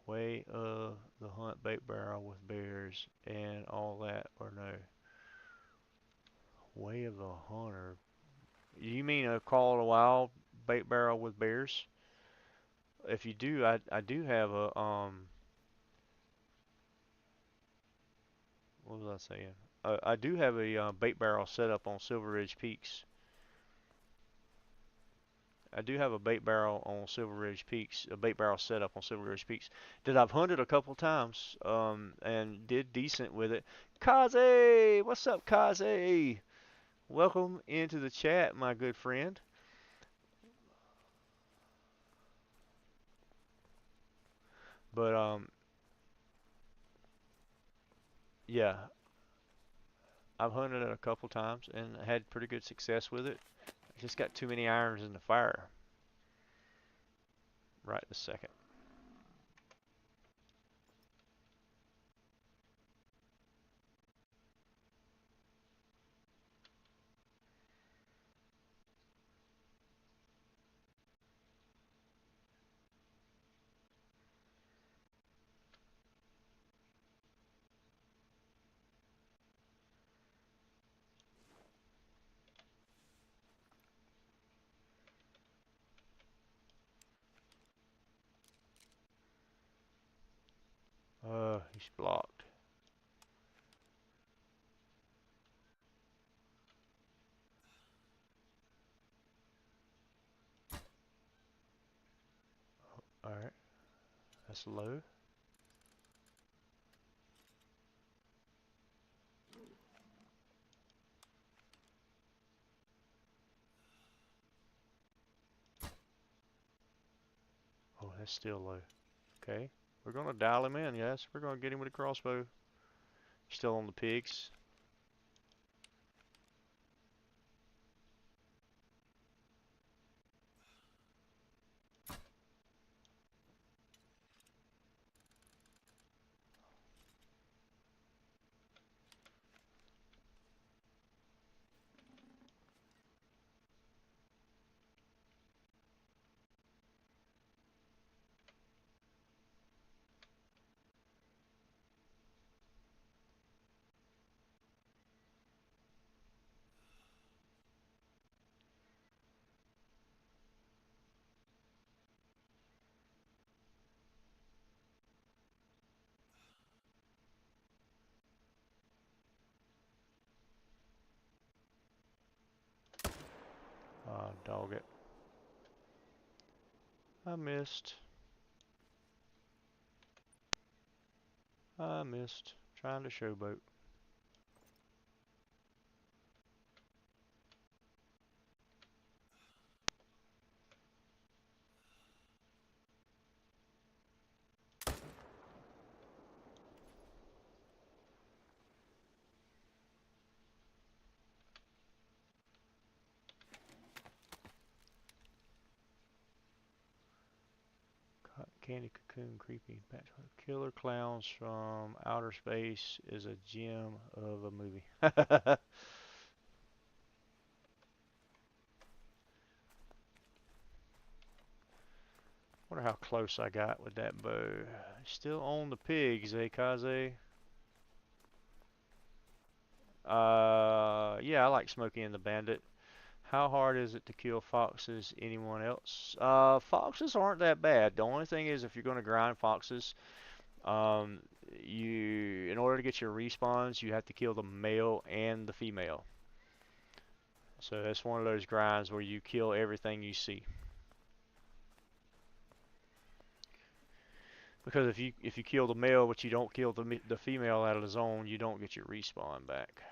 way of the hunt bait barrel with bears and all that, or no? Way of the hunter. You mean a call to wild bait barrel with bears? If you do, I do have a what was I saying? I do have a bait barrel set up on Silver Ridge Peaks. I do have a bait barrel on Silver Ridge Peaks, a bait barrel set up on Silver Ridge Peaks that I've hunted a couple times, and did decent with it. Kaze, what's up, Kaze? Welcome into the chat, my good friend. But yeah, I've hunted it a couple times and had pretty good success with it. I just got too many irons in the fire right this second. He's blocked. Alright, that's low. Oh, that's still low. Okay, we're gonna dial him in, yes. We're gonna get him with a crossbow. Still on the pigs. Dog it. I missed. I missed. Trying to showboat. Candy cocoon creepy patchwork. Killer clowns from outer space is a gem of a movie. Wonder how close I got with that bow. Still on the pigs, eh, Kaze? Yeah, I like Smokey and the Bandit. How hard is it to kill foxes? Anyone else? Foxes aren't that bad. The only thing is if you're going to grind foxes, um, in order to get your respawns, you have to kill the male and the female. So that's one of those grinds where you kill everything you see. Because if you kill the male but you don't kill the female out of the zone, you don't get your respawn back.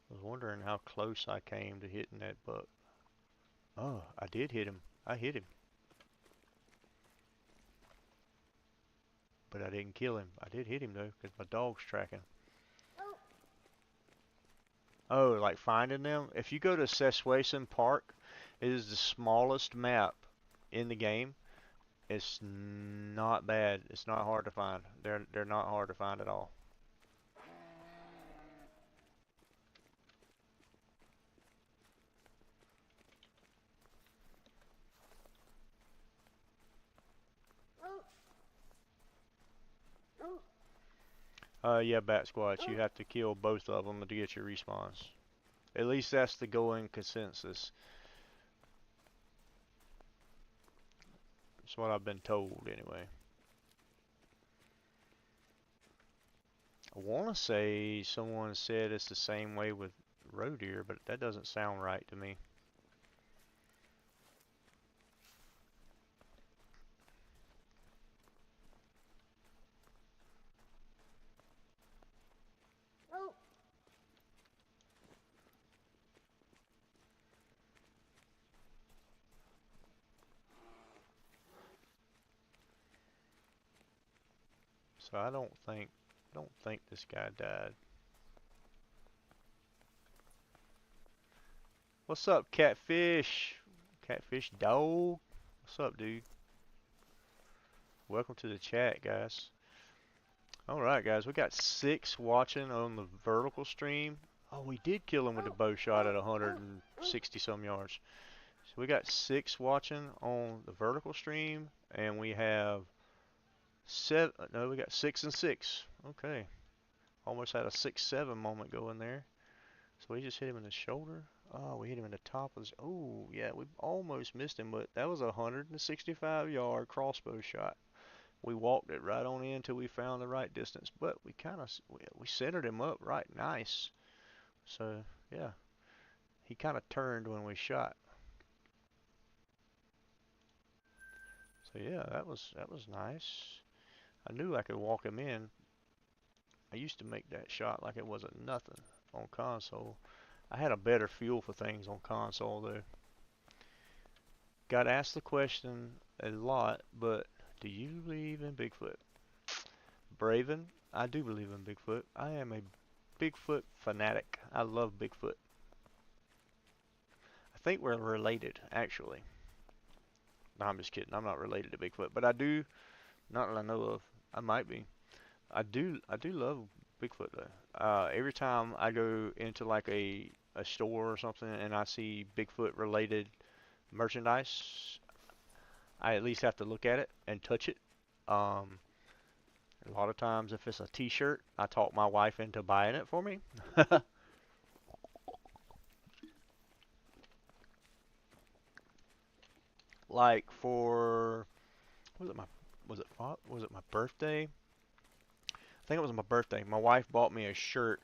I was wondering how close I came to hitting that buck. Oh, I did hit him. I hit him. But I didn't kill him. I did hit him though, because my dog's tracking. Oh, like finding them? If you go to Seswason Park, it is the smallest map in the game. It's not bad. It's not hard to find. They're not hard to find at all. Yeah, DADSQUATCH, you have to kill both of them to get your respawns. At least that's the going consensus. That's what I've been told anyway. I want to say someone said it's the same way with roe deer, but that doesn't sound right to me. So I don't think this guy died. What's up, Catfish? Catfish dog? What's up, dude? Welcome to the chat, guys. Alright, guys, we got 6 watching on the vertical stream. Oh, we did kill him with a bow shot at 160 some yards. So we got 6 watching on the vertical stream, and we have 7. No, we got 6 and 6. Okay. Almost had a 6-7 moment going there. So we just hit him in the shoulder. Oh, we hit him in the top of his. Oh, yeah, we almost missed him, but that was a 165-yard crossbow shot. We walked it right on in until we found the right distance, but we kind of we centered him up right nice. So yeah, he kind of turned when we shot. So yeah, that was nice. I knew I could walk him in. I used to make that shot like it wasn't nothing on console. I had a better feel for things on console though. Got asked the question a lot, but do you believe in Bigfoot? Braven, I do believe in Bigfoot. I am a Bigfoot fanatic. I love Bigfoot. I think we're related, actually. No, I'm just kidding. I'm not related to Bigfoot, but I do, not that I know of. I might be. I do love Bigfoot though. Every time I go into like a store or something and I see Bigfoot related merchandise, I at least have to look at it and touch it. Um, a lot of times if it's a t-shirt, I talk my wife into buying it for me. Like for was it my was it my birthday? I think it was my birthday. My wife bought me a shirt,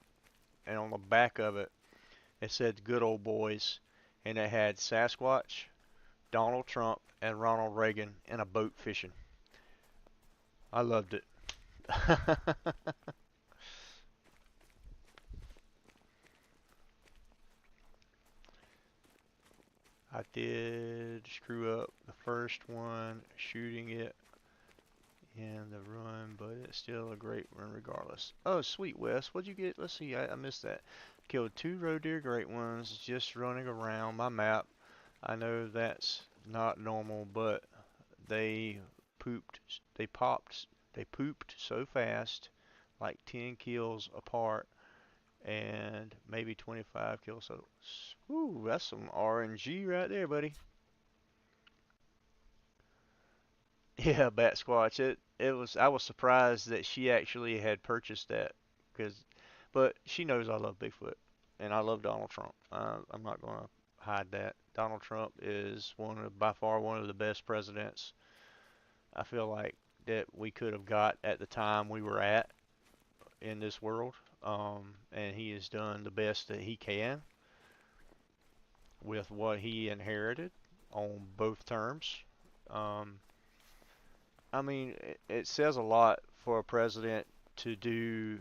and on the back of it, it said "Good Old Boys," and it had Sasquatch, Donald Trump, and Ronald Reagan in a boat fishing. I loved it. I did screw up the first one shooting it in the run, but it's still a great run regardless. Oh, sweet Wes, what'd you get? Let's see, I missed that. Killed 2 roe deer great ones just running around my map. I know that's not normal, but they pooped, they pooped so fast, like 10 kills apart, and maybe 25 kills. So, whoo, that's some RNG right there, buddy. Yeah, Bat Squatch. It was. I was surprised that she actually had purchased that, because, but she knows I love Bigfoot and I love Donald Trump. I'm not gonna hide that. Donald Trump is by far one of the best presidents I feel like that we could have got at the time we were at in this world. And he has done the best that he can with what he inherited on both terms. Um, I mean, it says a lot for a president to do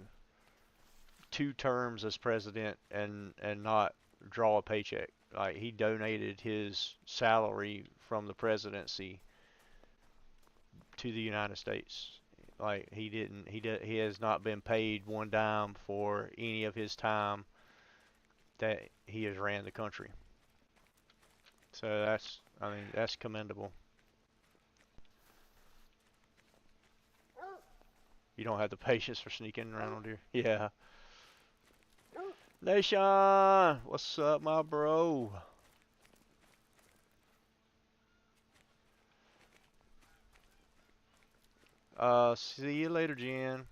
2 terms as president and not draw a paycheck. Like he donated his salary from the presidency to the United States. Like he has not been paid one dime for any of his time that he has ran the country. So I mean, that's commendable. You don't have the patience for sneaking around on deer. Yeah. Nation, what's up, my bro? See you later, Jen.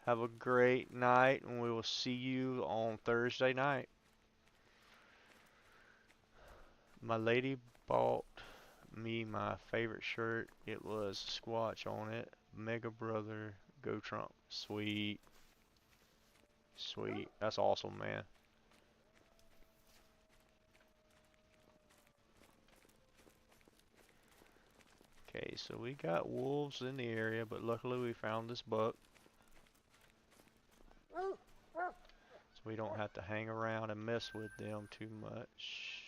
Have a great night, and we will see you on Thursday night. My lady bought me my favorite shirt. It was Squatch on it. Mega Brother, Go Trump. Sweet. Sweet. That's awesome, man. Okay, so we got wolves in the area, but luckily we found this buck. So we don't have to hang around and mess with them too much.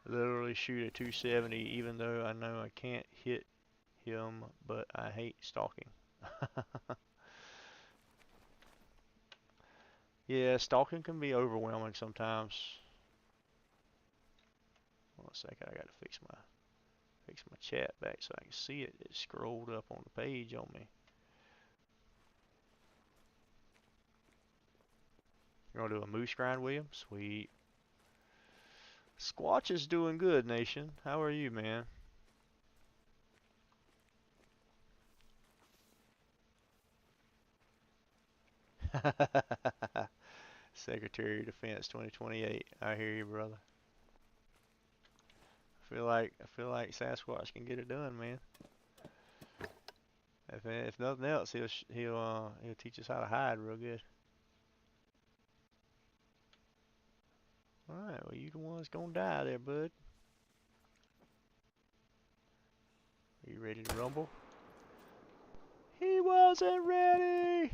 Literally shoot at 270 even though I know I can't hit him, but I hate stalking. Yeah, stalking can be overwhelming sometimes. Hold on a second, I gotta fix my chat back so I can see it. It scrolled up on the page on me. You wanna do a moose grind, William? Sweet. Squatch is doing good, Nation. How are you, man? Secretary of Defense 2028. I hear you, brother. I feel like Sasquatch can get it done, man. If nothing else, he'll teach us how to hide real good. All right, well you the one that's gonna die there, bud. Are you ready to rumble? He wasn't ready.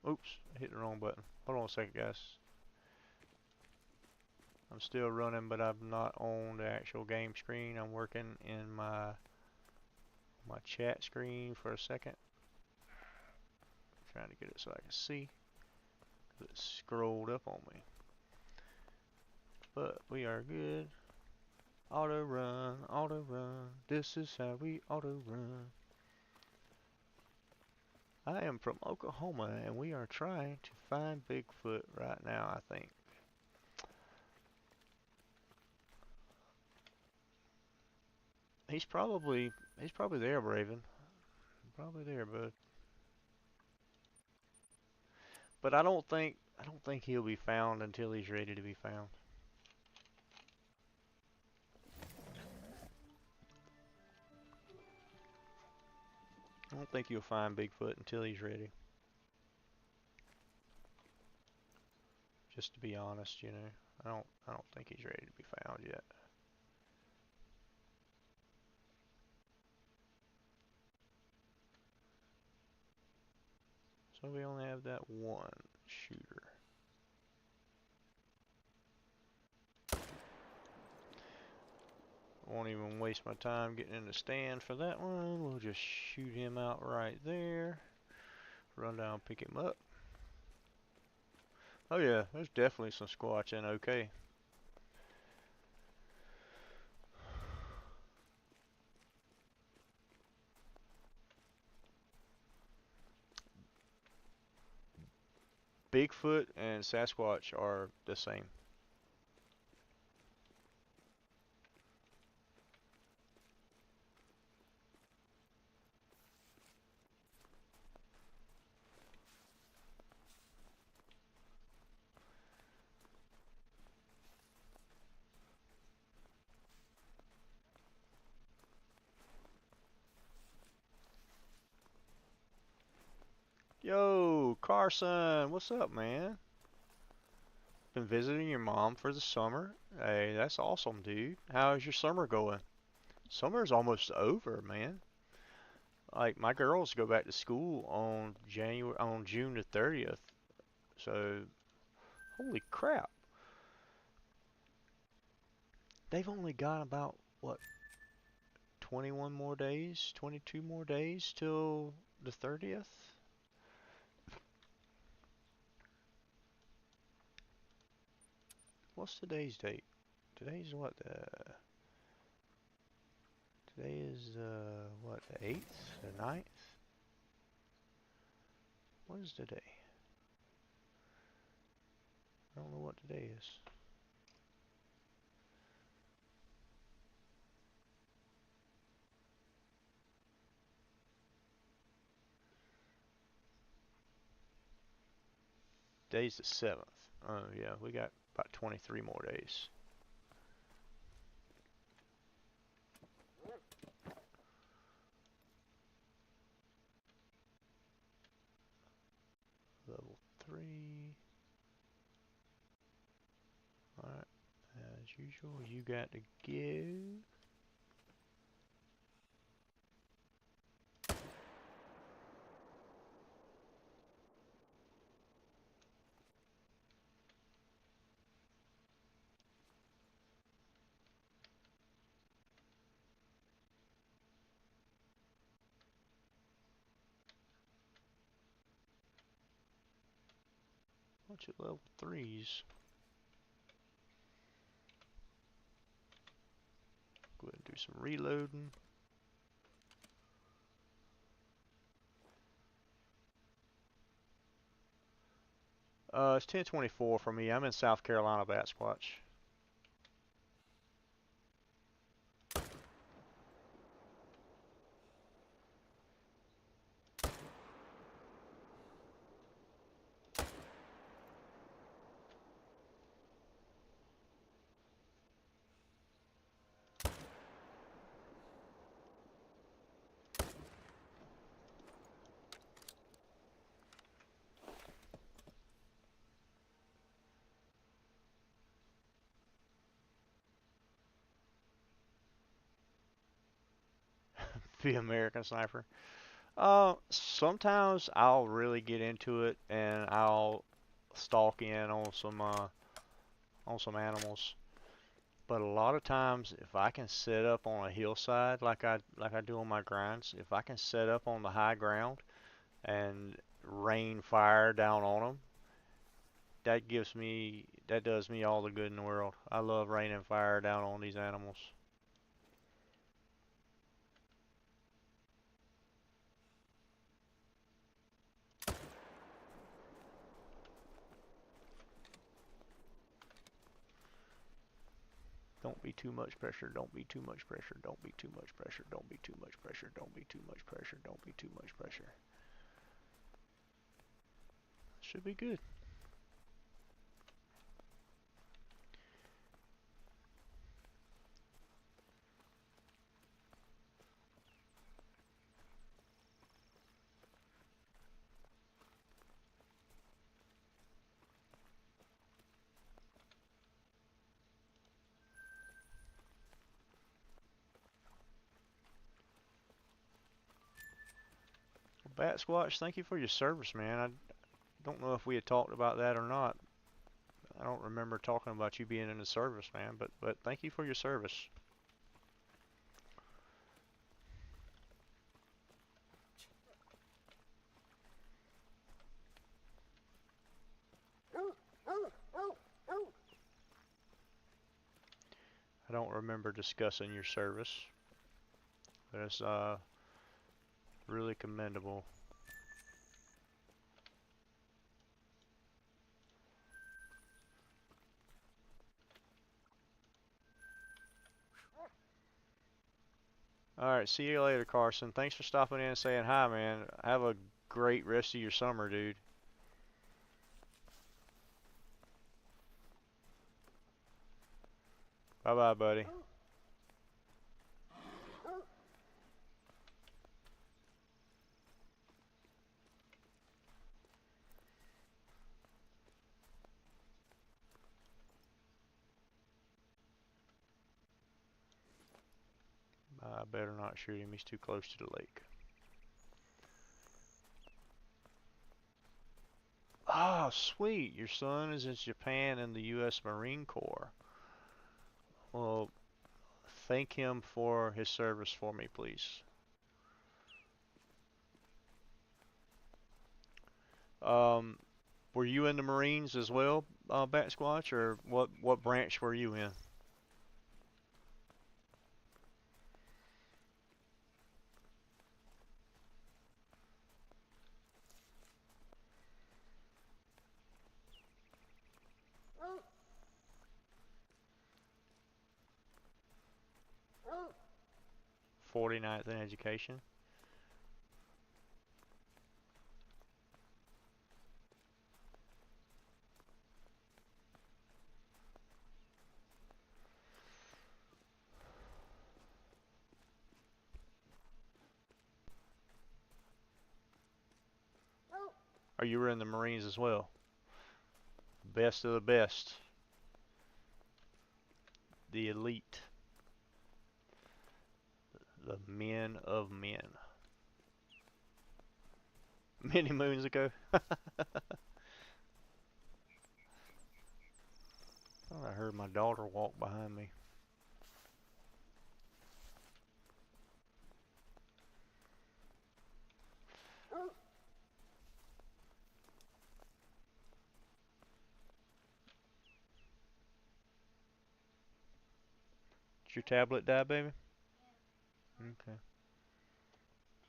Oops, I hit the wrong button. Hold on a second, guys. I'm still running, but I'm not on the actual game screen. I'm working in my chat screen for a second. Trying to get it so I can see. It scrolled up on me. But we are good. Auto run, auto run. This is how we auto run. I am from Oklahoma and we are trying to find Bigfoot right now, I think. He's probably there, Raven. Probably there, bud. But I don't think he'll be found until he's ready to be found. I don't think you'll find Bigfoot until he's ready. Just to be honest, you know. I don't think he's ready to be found yet. So we only have that one shooter. I won't even waste my time getting in the stand for that one. We'll just shoot him out right there. Run down, pick him up. Oh yeah, there's definitely some squatch in OK. Bigfoot and Sasquatch are the same. Yo, Carson, what's up, man? Been visiting your mom for the summer? Hey, that's awesome, dude. How's your summer going? Summer's almost over, man. Like my girls go back to school on June the 30th. So, holy crap. They've only got about what 21 more days, 22 more days till the 30th. What's today's date? Today's what? Today is what, the 8th, the 9th? What is today? I don't know what today is. Today's the 7th. Oh yeah, we got about 23 more days. Level 3. Alright, as usual, you got to give. Bunch of level 3s. Go ahead and do some reloading. It's 10:24 for me. I'm in South Carolina, DADSQUATCH. The American Sniper. Sometimes I'll really get into it and I'll stalk in on some animals. But a lot of times, if I can set up on a hillside like I do on my grinds, if I can set up on the high ground and rain fire down on them, that does me all the good in the world. I love raining fire down on these animals. Don't be too much pressure. Don't be too much pressure. Don't be too much pressure. Don't be too much pressure. Don't be too much pressure. Don't be too much pressure. Should be good. Bat Squatch, thank you for your service, man. I don't know if we had talked about that or not. I don't remember talking about you being in the service, man, but thank you for your service. I don't remember discussing your service, but it's really commendable. Alright, see you later, Carson. Thanks for stopping in and saying hi, man. Have a great rest of your summer, dude. Bye-bye, buddy. I better not shoot him. He's too close to the lake. Ah, sweet. Your son is in Japan in the U.S. Marine Corps. Well, thank him for his service for me, please. Um, were you in the Marines as well, Bat Squatch, or what branch were you in? Oh. 49th in education. Or you were in the Marines as well? Best of the best. The elite. The men of men. Many moons ago. I thought I heard my daughter walk behind me. Did your tablet die, baby? Okay.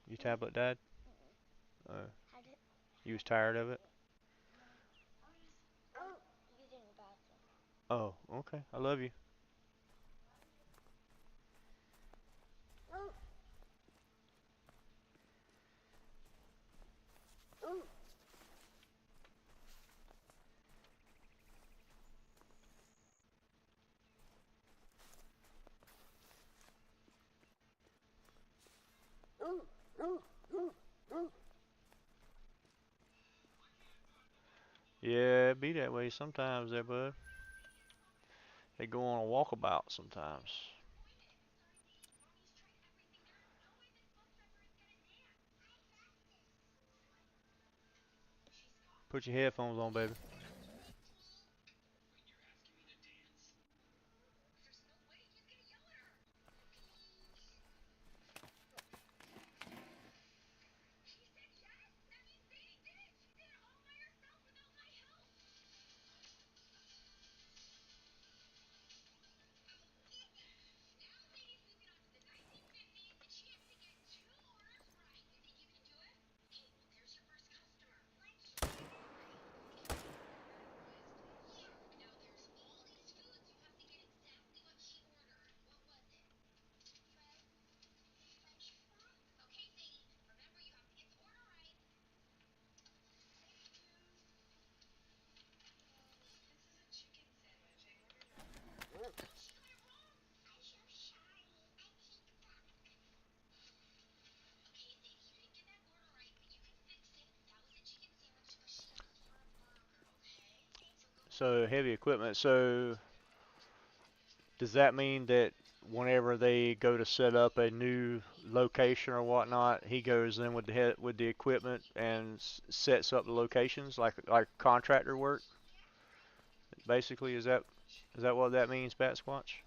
Your tablet died? You was tired of it? Oh, okay. I love you. Yeah, it be that way sometimes there, bud. They go on a walkabout sometimes. Put your headphones on, baby. So heavy equipment. So does that mean that whenever they go to set up a new location or whatnot, he goes in with the equipment and sets up the locations like contractor work? Basically, is that what that means, Bat Squatch?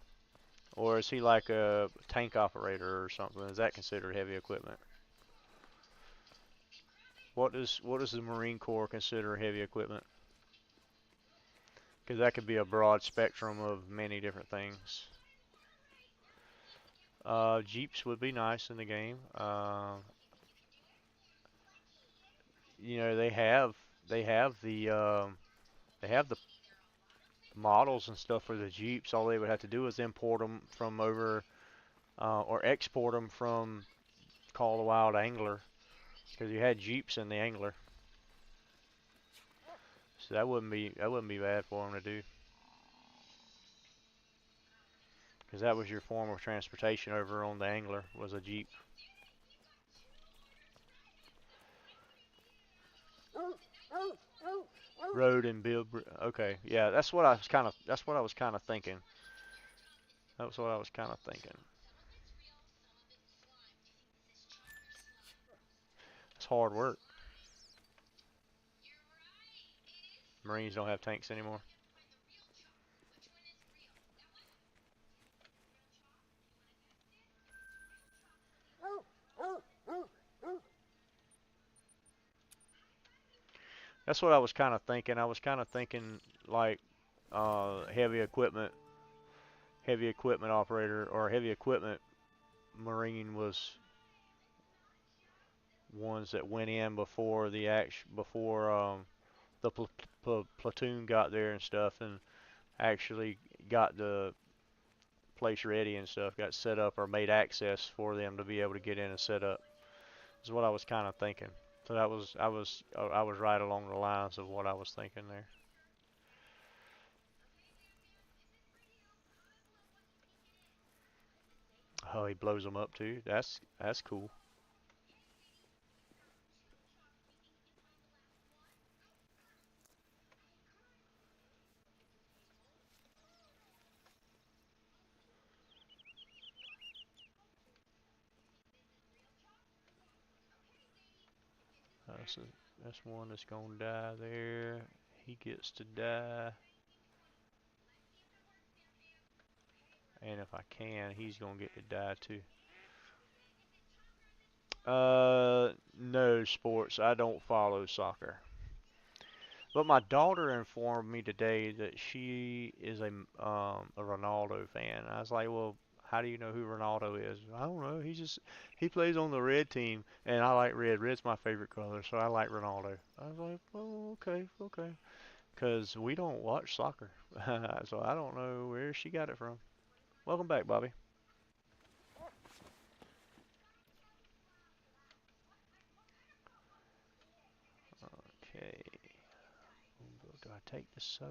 Or is he like a tank operator or something? Is that considered heavy equipment? What does the Marine Corps consider heavy equipment? Because that could be a broad spectrum of many different things. Jeeps would be nice in the game. They have they have the models and stuff for the Jeeps. All they would have to do is import them from over or export them from Call the Wild Angler because you had Jeeps in the Angler, so that wouldn't be bad for them to do because that was your form of transportation over on the Angler was a Jeep. Road and build. Okay, yeah, that's what I was kind of thinking. That was what I was kind of thinking. It's hard work. Marines don't have tanks anymore. That's what I was kind of thinking. I was kind of thinking like heavy equipment operator or heavy equipment Marine was ones that went in before the platoon got there and stuff and actually got the place ready and stuff, got set up or made access for them to be able to get in and set up. Is what I was kind of thinking. So I was right along the lines of what I was thinking there. Oh, he blows them up too. That's cool. That's a, that's one that's gonna die there. He gets to die, and if I can, he's gonna get to die too. No sports. I don't follow soccer. But my daughter informed me today that she is a Ronaldo fan. I was like, well, how do you know who Ronaldo is? I don't know. He plays on the red team, and I like red. Red's my favorite color, so I like Ronaldo. I was like, oh, okay, okay. Because we don't watch soccer. So I don't know where she got it from. Welcome back, Bobby. Okay. Do I take the solo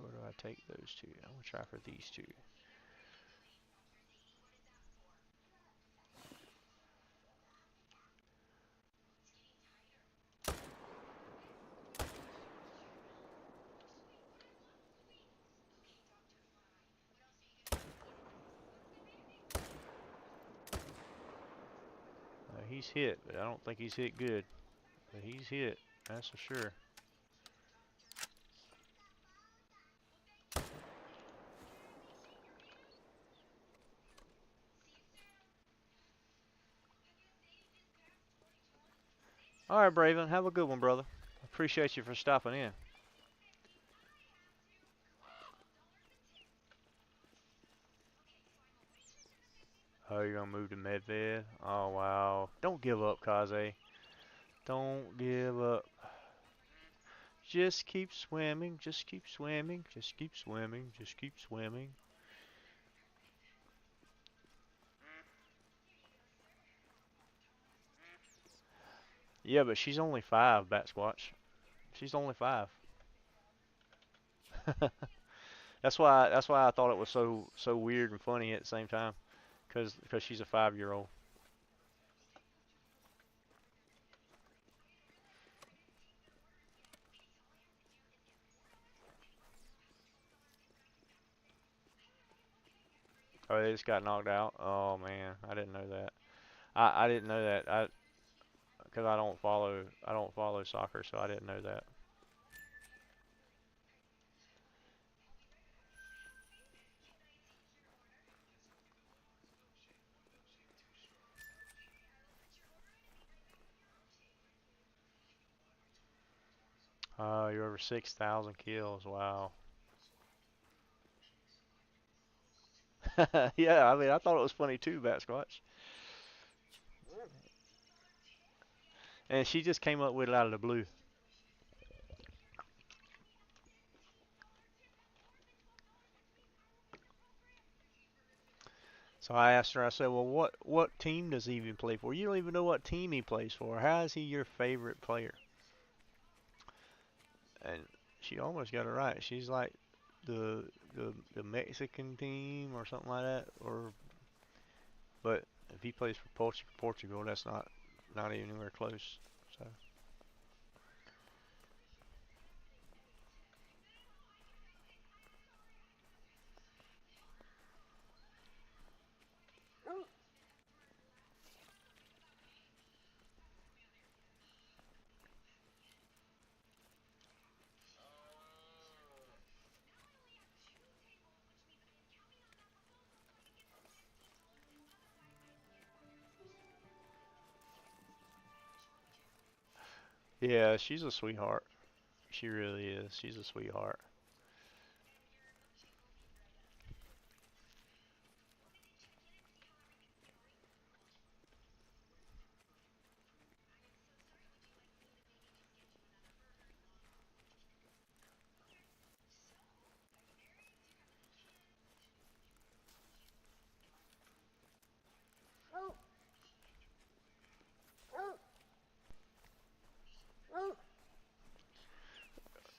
or do I take those two? I'm going to try for these two. He's hit, but I don't think he's hit good. But he's hit, that's for sure. All right, Braven, have a good one, brother. Appreciate you for stopping in. Oh, you're gonna move to Medved? Oh wow! Don't give up, Kaze. Don't give up. Just keep swimming. Just keep swimming. Just keep swimming. Just keep swimming. Yeah, but she's only 5, DADSQUATCH. She's only 5. That's why I thought it was so weird and funny at the same time, because she's a 5-year-old. Oh, they just got knocked out. Oh man, I didn't know that. I didn't know that. Because I don't follow soccer, so I didn't know that. You're over 6,000 kills. Wow. Yeah, I mean, I thought it was funny too, DADSQUATCH. And she just came up with it out of the blue. So I asked her, I said, well, what team does he even play for? You don't even know what team he plays for. How is he your favorite player? And she almost got it right. She's like the the Mexican team or something like that. But if he plays for Portugal, that's not even anywhere close. So. Yeah, she's a sweetheart. She really is. She's a sweetheart.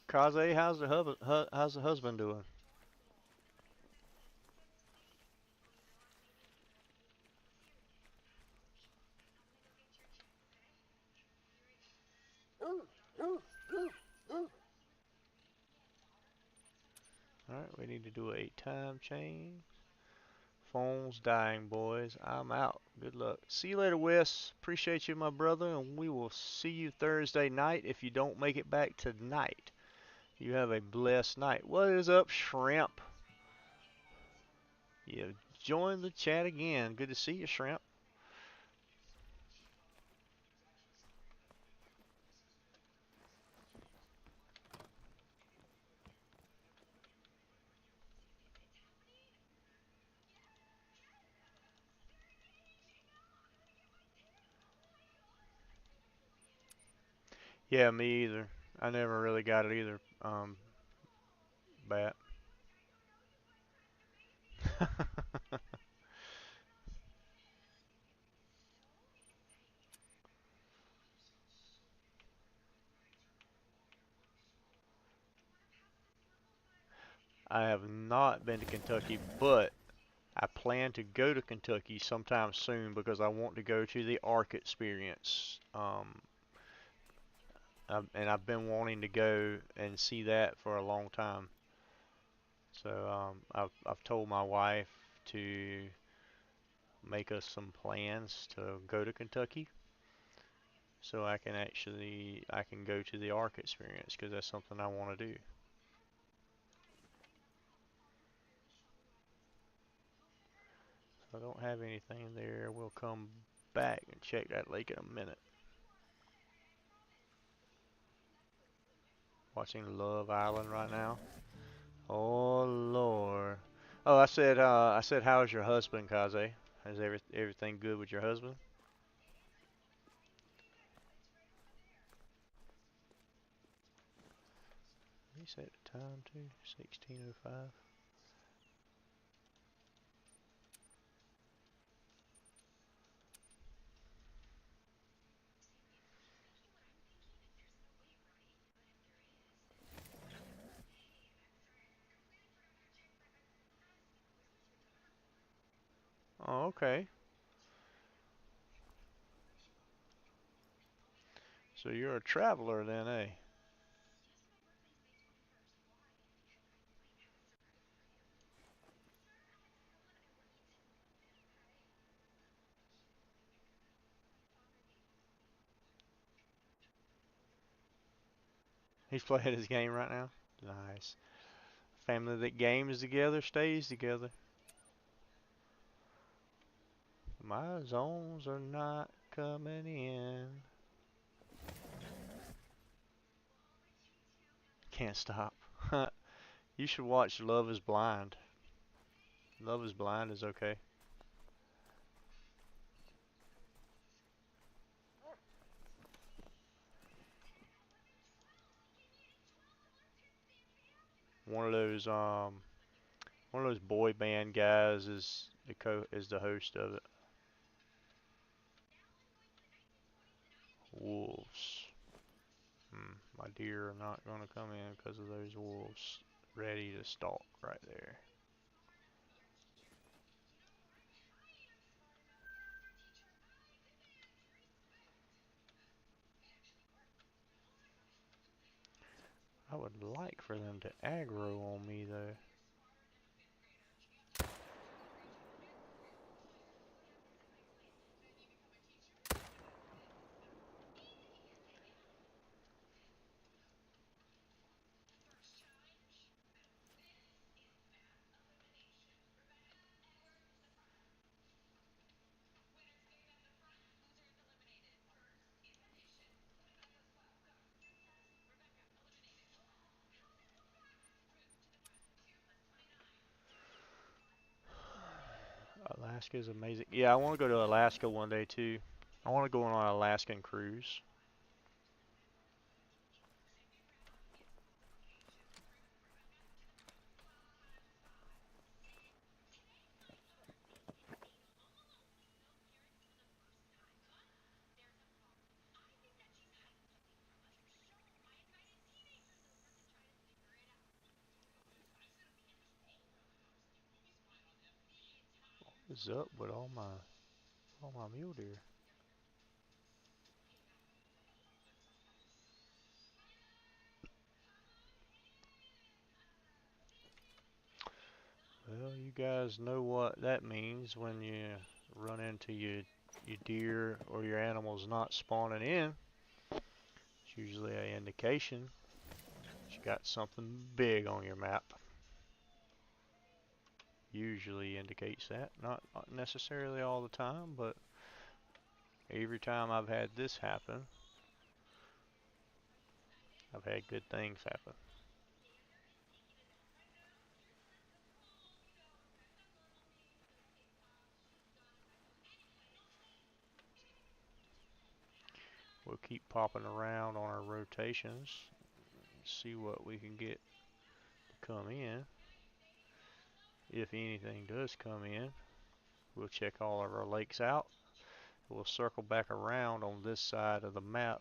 Kaze, how's the husband doing? All right, we need to do a time change. Phone's dying, boys. I'm out. Good luck. See you later, Wes. Appreciate you, my brother, and we will see you Thursday night if you don't make it back tonight. You have a blessed night. What is up, Shrimp? You join the chat again. Good to see you, Shrimp. Yeah, me either. I never really got it either. bat. I have not been to Kentucky, but I plan to go to Kentucky sometime soon because I want to go to the ARC experience. And I've been wanting to go and see that for a long time. So I've told my wife to make us some plans to go to Kentucky so I can go to the ARC experience because that's something I want to do. So I don't have anything there. We'll come back and check that lake in a minute. Watching Love Island right now. Oh Lord. Oh, I said, how's your husband, Kaze? Is everything good with your husband? He set the time to 16:05. Oh, okay. So you're a traveler then, eh? He's playing his game right now. Nice. Family that games together stays together. My zones are not coming in. Can't stop. You should watch Love is Blind. Love is Blind is okay. One of those one of those boy band guys is the host of it. Wolves. My deer are not gonna come in because of those wolves ready to stalk right there. I would like for them to aggro on me though. Alaska is amazing. Yeah, I want to go to Alaska one day too. I want to go on an Alaskan cruise. What's up with all my mule deer? Well, you guys know what that means when you run into your deer or your animals not spawning in. It's usually an indication that you got something big on your map. Usually indicates that. Not necessarily all the time, but every time I've had this happen, I've had good things happen. We'll keep popping around on our rotations, see what we can get come in. If anything does come in, we'll check all of our lakes out. We'll circle back around on this side of the map.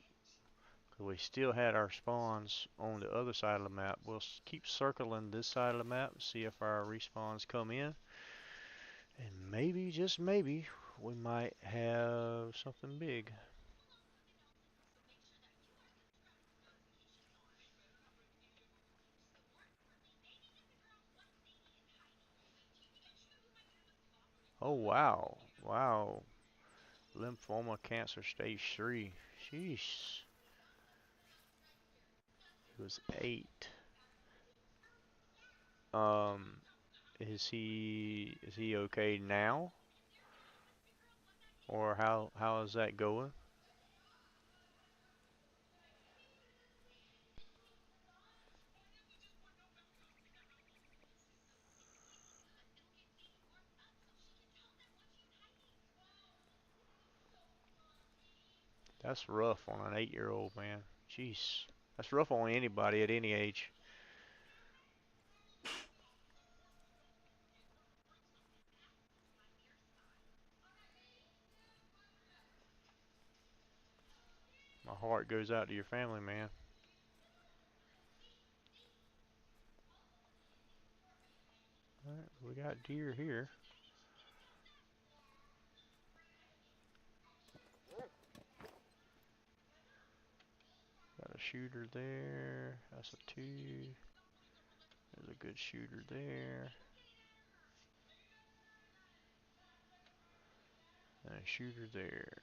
We still had our spawns on the other side of the map. We'll keep circling this side of the map, see if our respawns come in. And maybe, just maybe, we might have something big. Oh, wow. Wow. Lymphoma cancer stage 3. Sheesh. It was 8. Um, is he okay now? Or how is that going? That's rough on an 8-year-old, man. Jeez. That's rough on anybody at any age. My heart goes out to your family, man. Alright, we got deer here. Got a shooter there. That's a 2. There's a good shooter there. And a shooter there.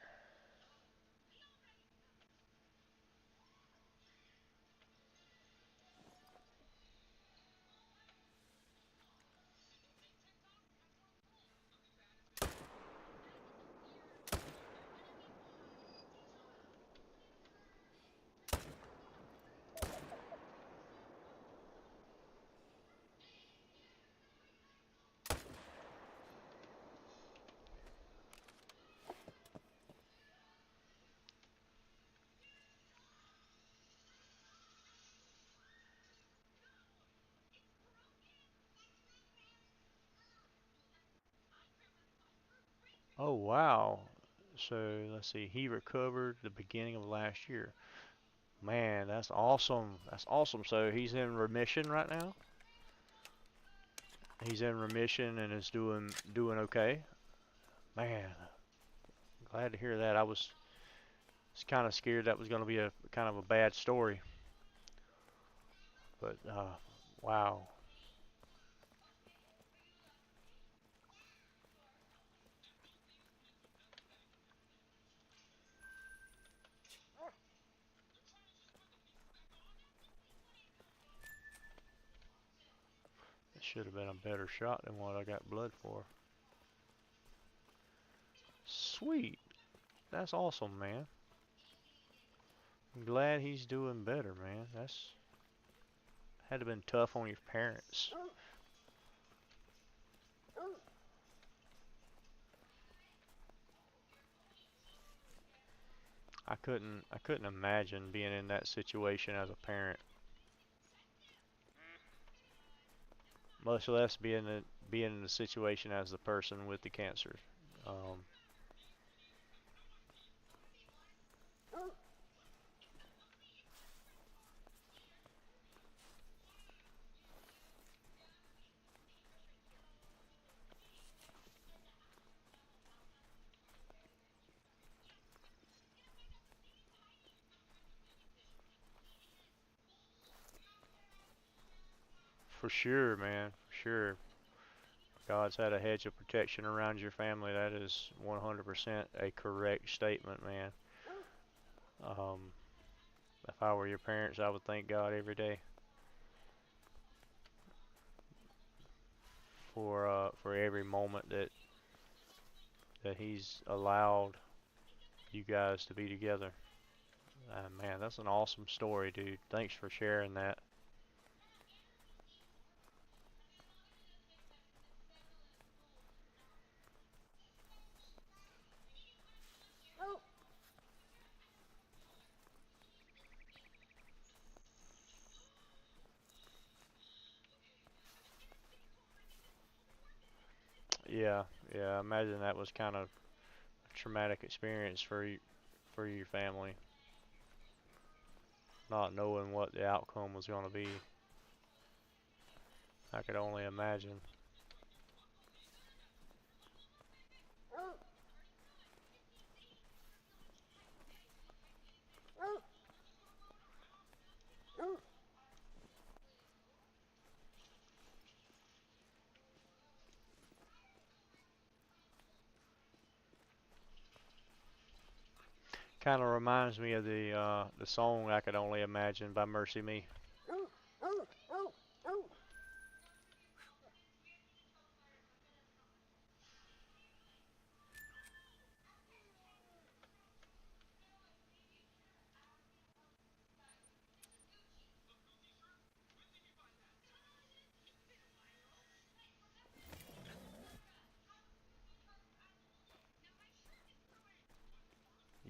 Oh, wow. So, let's see. He recovered the beginning of last year. Man, that's awesome. That's awesome. So, he's in remission right now? He's in remission and is doing okay. Man, glad to hear that. I was kind of scared that was going to be a kind of a bad story. But wow. It should have been a better shot than what I got blood for. Sweet. That's awesome, man. I'm glad he's doing better, man. That's had to been tough on your parents. I couldn't imagine being in that situation as a parent. Much less being in the situation as the person with the cancer. Um, for sure, man. For sure. God's had a hedge of protection around your family. That is 100% a correct statement, man. Um, if I were your parents, I would thank God every day for every moment that He's allowed you guys to be together. Man, that's an awesome story, dude. Thanks for sharing that. Yeah, yeah. Imagine that was kind of a traumatic experience for you, for your family, not knowing what the outcome was going to be. I could only imagine. Kind of reminds me of the song "I Could Only Imagine" by Mercy Me.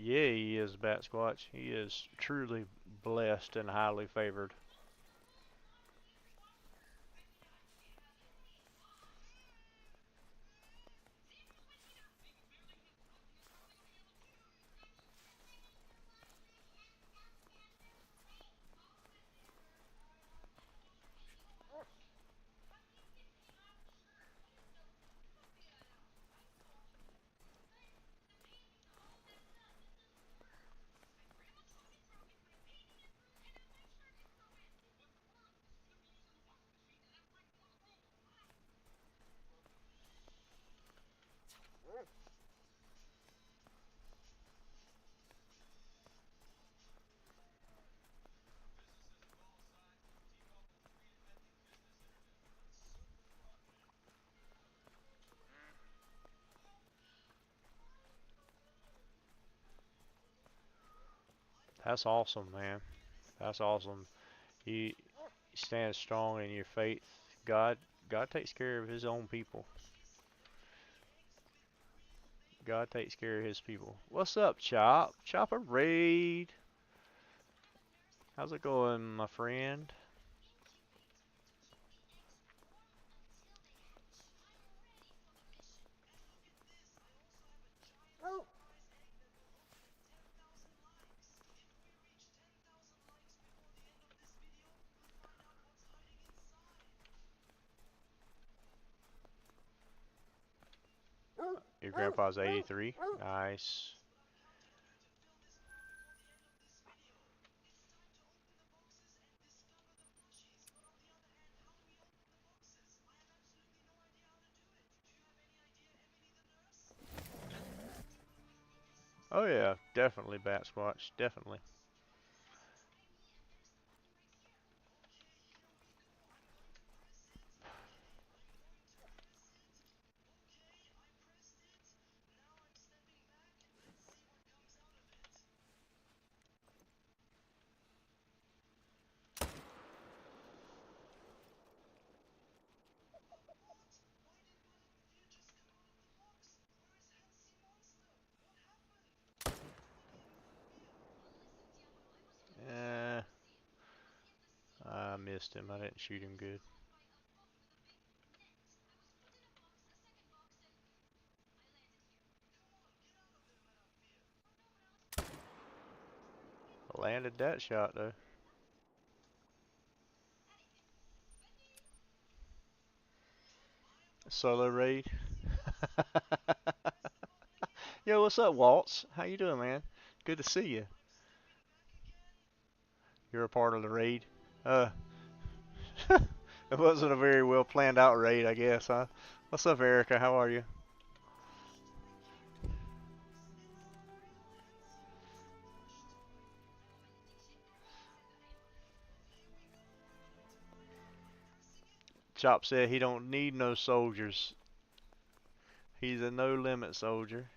Yeah, he is Bat Squatch. He is truly blessed and highly favored. That's awesome, man. That's awesome. You stand strong in your faith. God, God takes care of His own people. God takes care of His people. What's up, Chop? Chopper Raid. How's it going, my friend? Your grandpa's 83. Nice. Oh yeah, definitely Bat Squatch. Definitely. Eh, I missed him. I didn't shoot him good. Landed that shot though. Solo raid. Yo, what's up, Waltz? How you doing, man? Good to see you. You're a part of the raid. Uh, it wasn't a very well planned out raid, I guess, huh? What's up, Erica? How are you? Chop said he don't need no soldiers. He's a no limit soldier.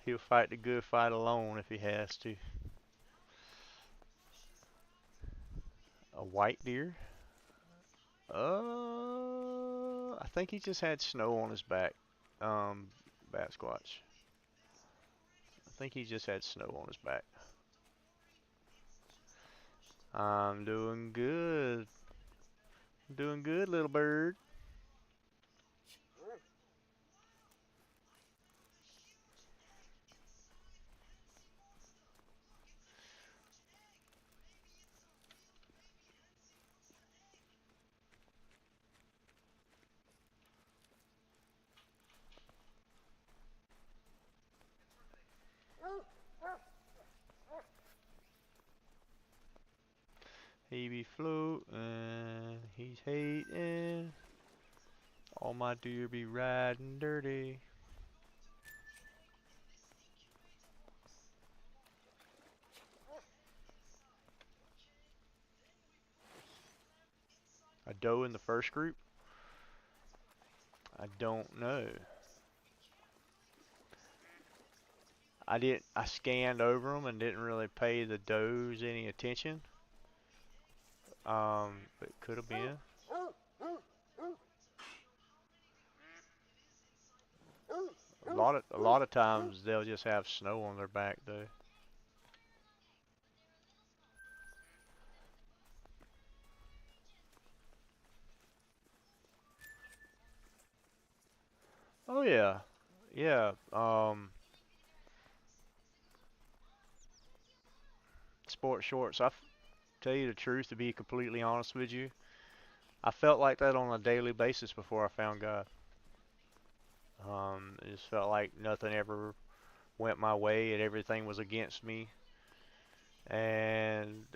He'll fight the good fight alone if he has to. A white deer? I think he just had snow on his back. Um, Bat Squatch. I think he just had snow on his back. I'm doing good. Doing good, little bird. He be floating, he's hating. All my deer be riding dirty. A doe in the first group? I don't know. I scanned over them and didn't really pay the does any attention. But could have been. A lot of times they'll just have snow on their back though. Oh yeah. Yeah. Sport shorts. Tell you the truth, to be completely honest with you, I felt like that on a daily basis before I found God. It just felt like nothing ever went my way and everything was against me. And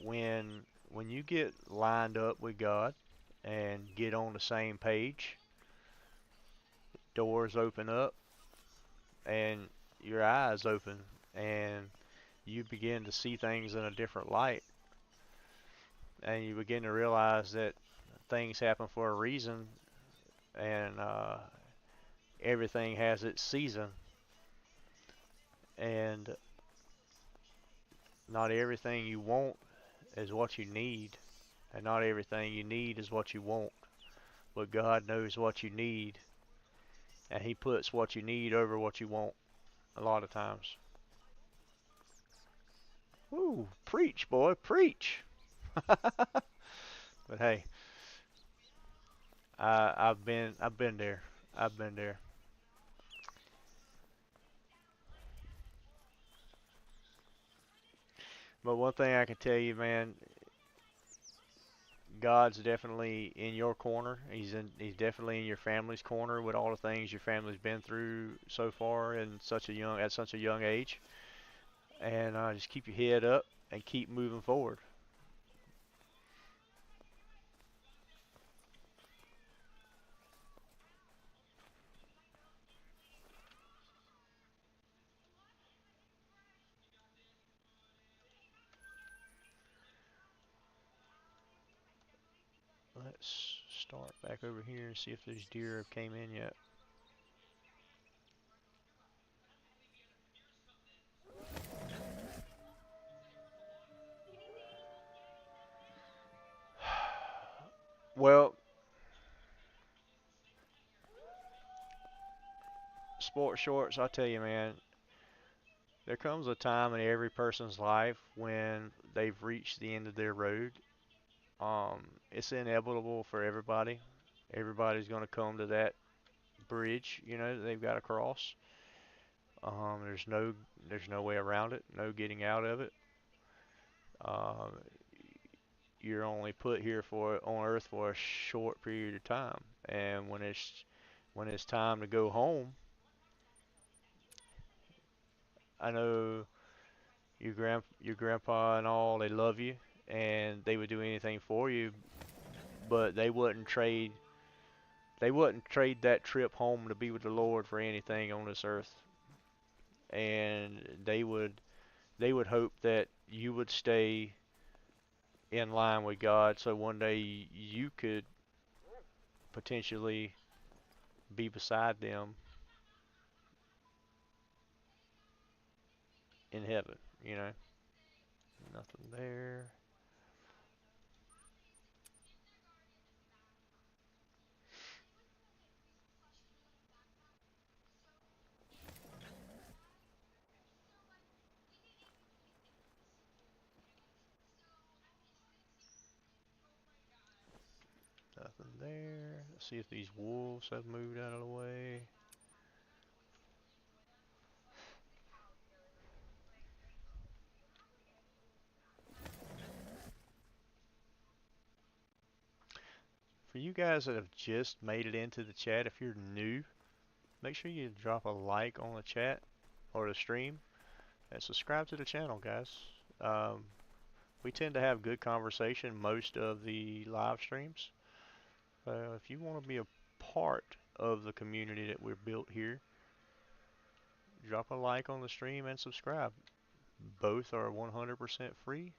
when you get lined up with God and get on the same page, doors open up and your eyes open and you begin to see things in a different light, and you begin to realize that things happen for a reason, and everything has its season, and not everything you want is what you need, and not everything you need is what you want, but God knows what you need, and He puts what you need over what you want a lot of times. Ooh, preach, boy, preach. But hey, I've been there. I've been there. But one thing I can tell you, man, God's definitely in your corner. He's definitely in your family's corner with all the things your family's been through so far in at such a young age. And just keep your head up and keep moving forward. Let's start back over here and see if those deer have came in yet. Well, sports shorts, I tell you, man, there comes a time in every person's life when they've reached the end of their road. It's inevitable for everybody. Everybody's going to come to that bridge, that they've got to cross. There's no way around it, no getting out of it. Um, you're only put here for on Earth for a short period of time, and when it's time to go home, I know your grandpa and all, they love you, and they would do anything for you, but they wouldn't trade that trip home to be with the Lord for anything on this earth, and they would hope that you would stay in line with God, so one day you could potentially be beside them in heaven. Nothing there. Nothing there. Let's see if these wolves have moved out of the way. For you guys that have just made it into the chat, if you're new, make sure you drop a like on the chat. or the stream, and subscribe to the channel, guys. Um, we tend to have good conversation most of the live streams. If you want to be a part of the community that we've built here, drop a like on the stream and subscribe. Both are 100% free,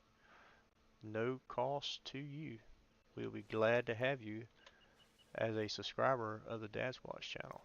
no cost to you. We'll be glad to have you as a subscriber of the DADSQUATCH channel.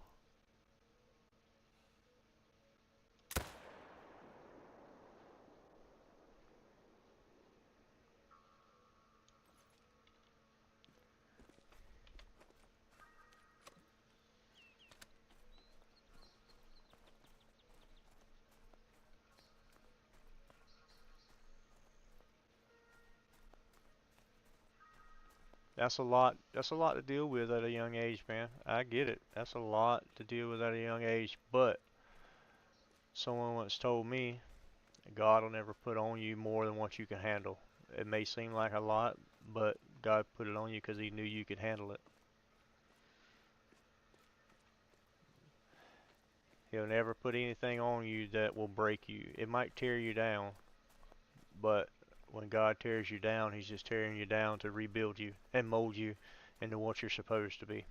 That's a lot. That's a lot to deal with at a young age, man. I get it. That's a lot to deal with at a young age. But someone once told me, God will never put on you more than what you can handle. It may seem like a lot, but God put it on you because He knew you could handle it. He'll never put anything on you that will break you. It might tear you down, but when God tears you down, He's just tearing you down to rebuild you and mold you into what you're supposed to be.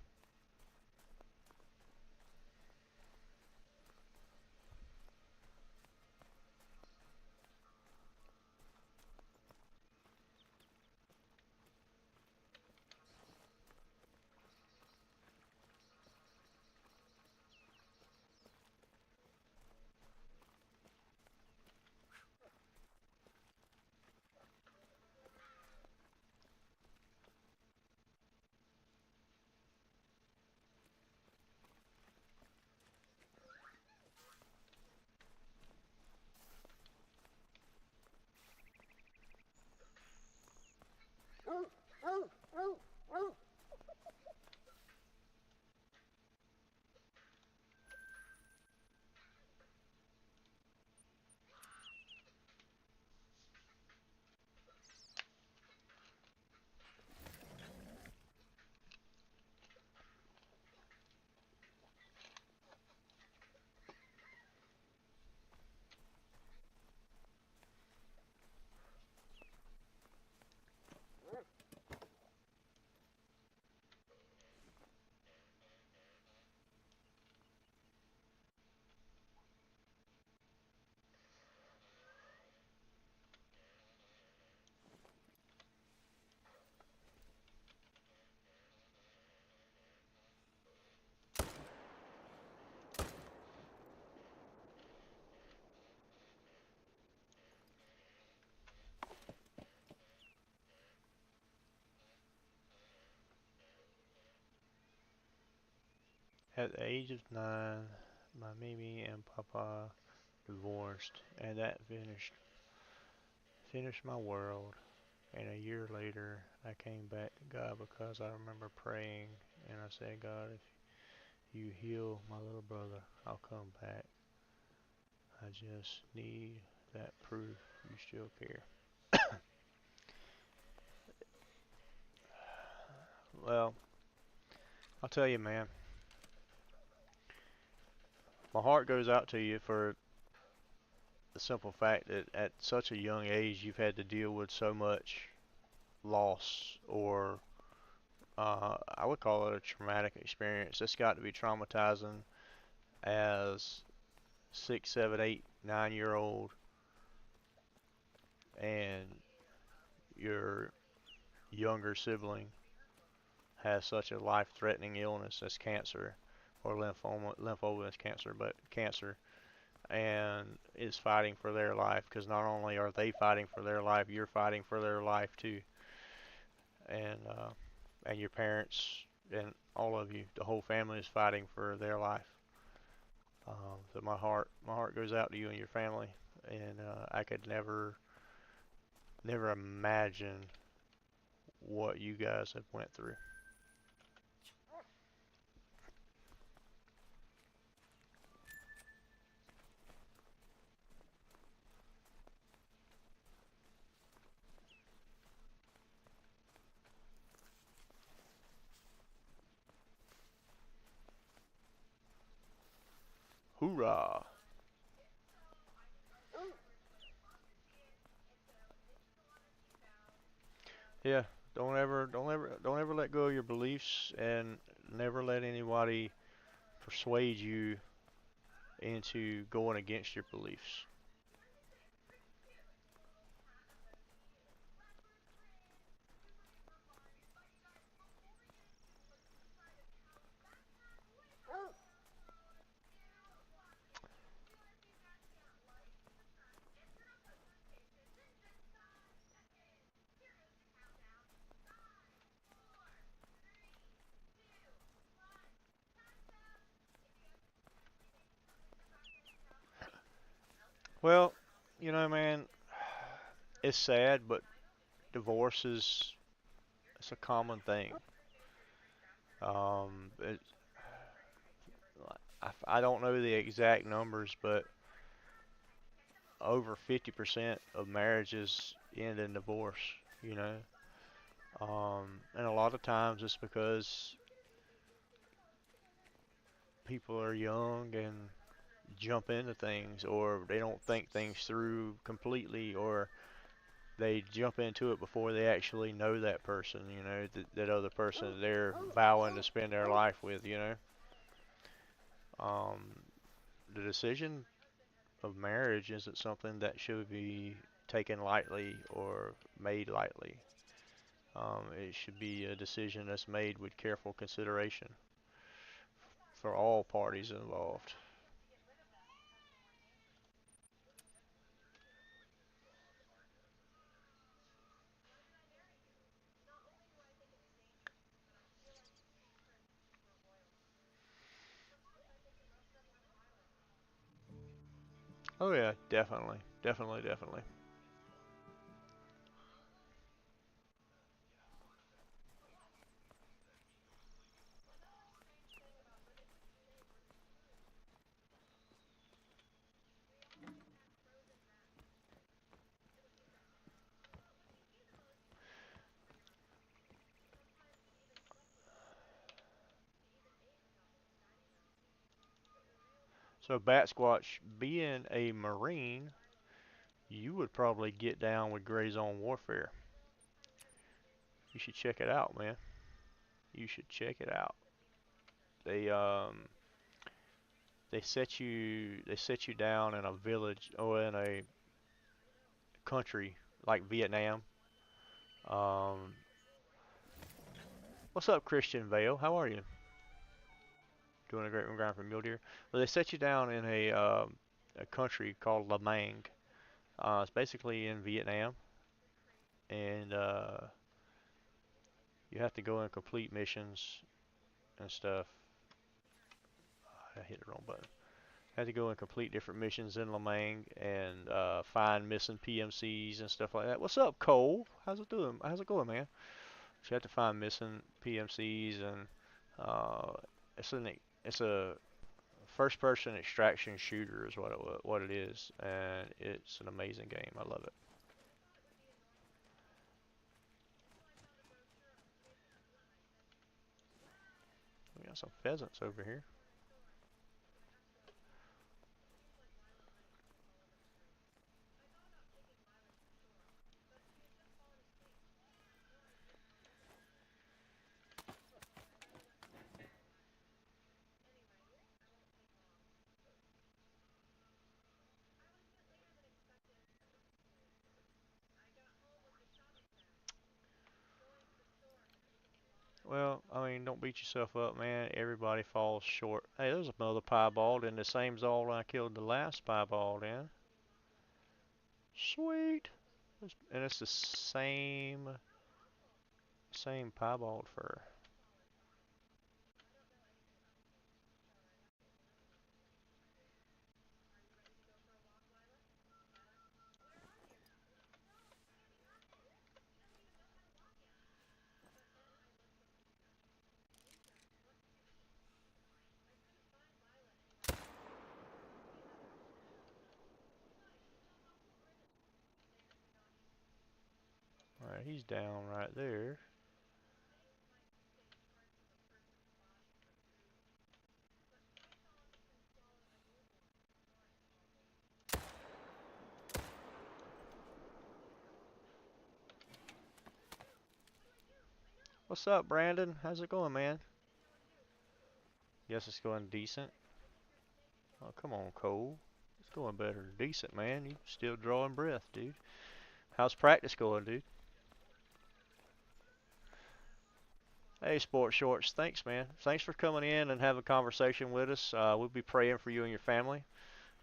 At the age of 9, my Mimi and Papa divorced, and that finished my world. And a year later, I came back to God because I remember praying, and I said, God, if you heal my little brother, I'll come back. I just need that proof you still care. Well, I'll tell you, man, my heart goes out to you for the simple fact that at such a young age you've had to deal with so much loss, or I would call it a traumatic experience. It's got to be traumatizing as 6, 7, 8, 9 year old, and your younger sibling has such a life-threatening illness as cancer, or lymphoma is cancer, but cancer, and is fighting for their life, because not only are they fighting for their life, you're fighting for their life too. And your parents and all of you, the whole family is fighting for their life. So my heart goes out to you and your family, and I could never imagine what you guys have went through. Hoorah! Yeah, don't ever let go of your beliefs, and never let anybody persuade you into going against your beliefs. Well, you know, man, it's sad, but divorce is it's a common thing. It, I don't know the exact numbers, but over 50% of marriages end in divorce, you know. And a lot of times it's because people are young and jump into things, or they don't think things through completely, or they jump into it before they actually know that person, you know, that other person that they're vowing to spend their life with, you know. Um, the decision of marriage isn't something that should be taken lightly or made lightly. It should be a decision that's made with careful consideration for all parties involved. Oh yeah, definitely, definitely, definitely. So DADSQUATCH, being a Marine, you would probably get down with gray zone warfare. You should check it out, man. You should check it out. They they set you down in a village or in a country like Vietnam. Um, what's up, Christian Vale? How are you? Doing a great grind for mule deer. Well, they set you down in a country called Lamang. It's basically in Vietnam, and you have to go and complete missions and stuff. I hit the wrong button. Had to go and complete different missions in Lamang and find missing PMCs and stuff like that. What's up, Cole? How's it doing? How's it going, man? So you have to find missing PMCs, and uh, it's an it's a first-person extraction shooter is what it is, and it's an amazing game. I love it. We got some pheasants over here. Well, I mean, don't beat yourself up, man. Everybody falls short. Hey, there's another piebald in the same zone I killed the last piebald in. Sweet. And it's the same piebald fur. Alright, he's down right there. What's up, Brandon? How's it going, man? Guess it's going decent. Oh, come on, Cole. It's going better than decent, man. You still drawing breath, dude. How's practice going, dude? Hey, Sports Shorts. Thanks, man. Thanks for coming in and having a conversation with us. We'll be praying for you and your family.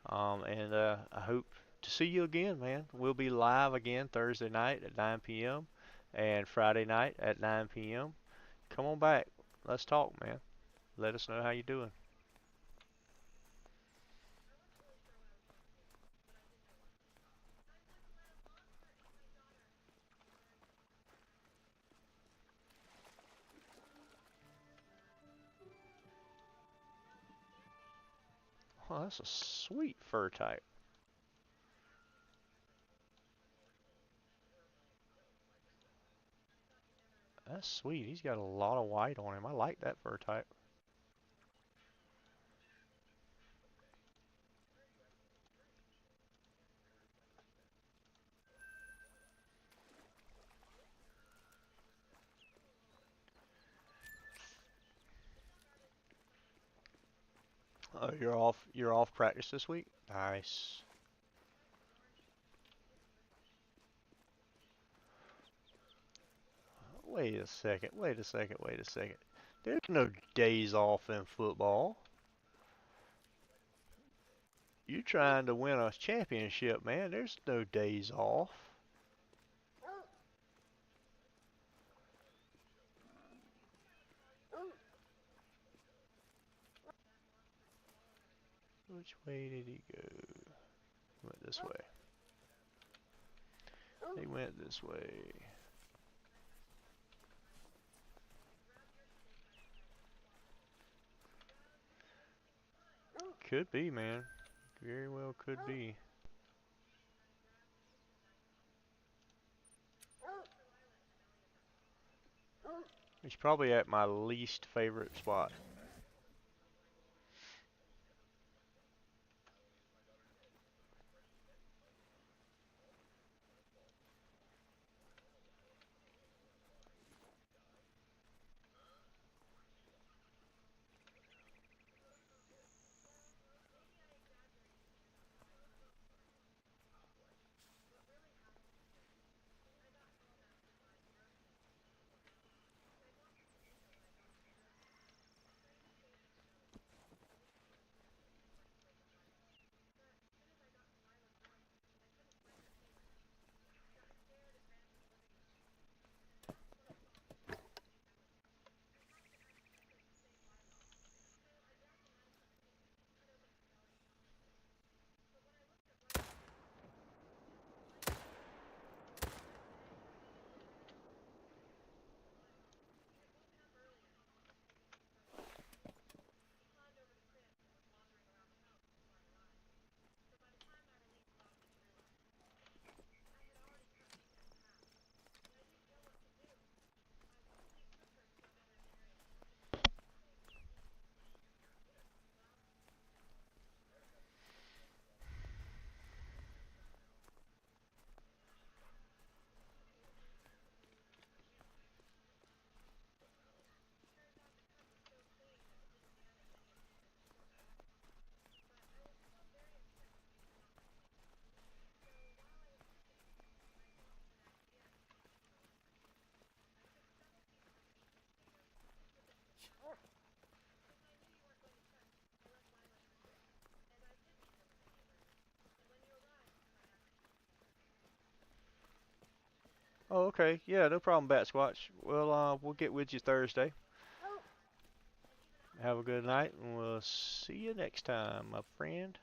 And I hope to see you again, man. We'll be live again Thursday night at 9 p.m. and Friday night at 9 p.m. Come on back. Let's talk, man. Let us know how you're doing. Oh, that's a sweet fur type. That's sweet. He's got a lot of white on him. I like that fur type. Oh, you're off practice this week? Nice. Wait a second. Wait a second. Wait a second. There's no days off in football. You're trying to win a championship, man. There's no days off. Which way did he go? He went this way. He went this way. Could be, man. Very well could be. He's probably at my least favorite spot. Oh, okay. Yeah, no problem, Bat Squatch. We'll get with you Thursday. Have a good night, and we'll see you next time, my friend.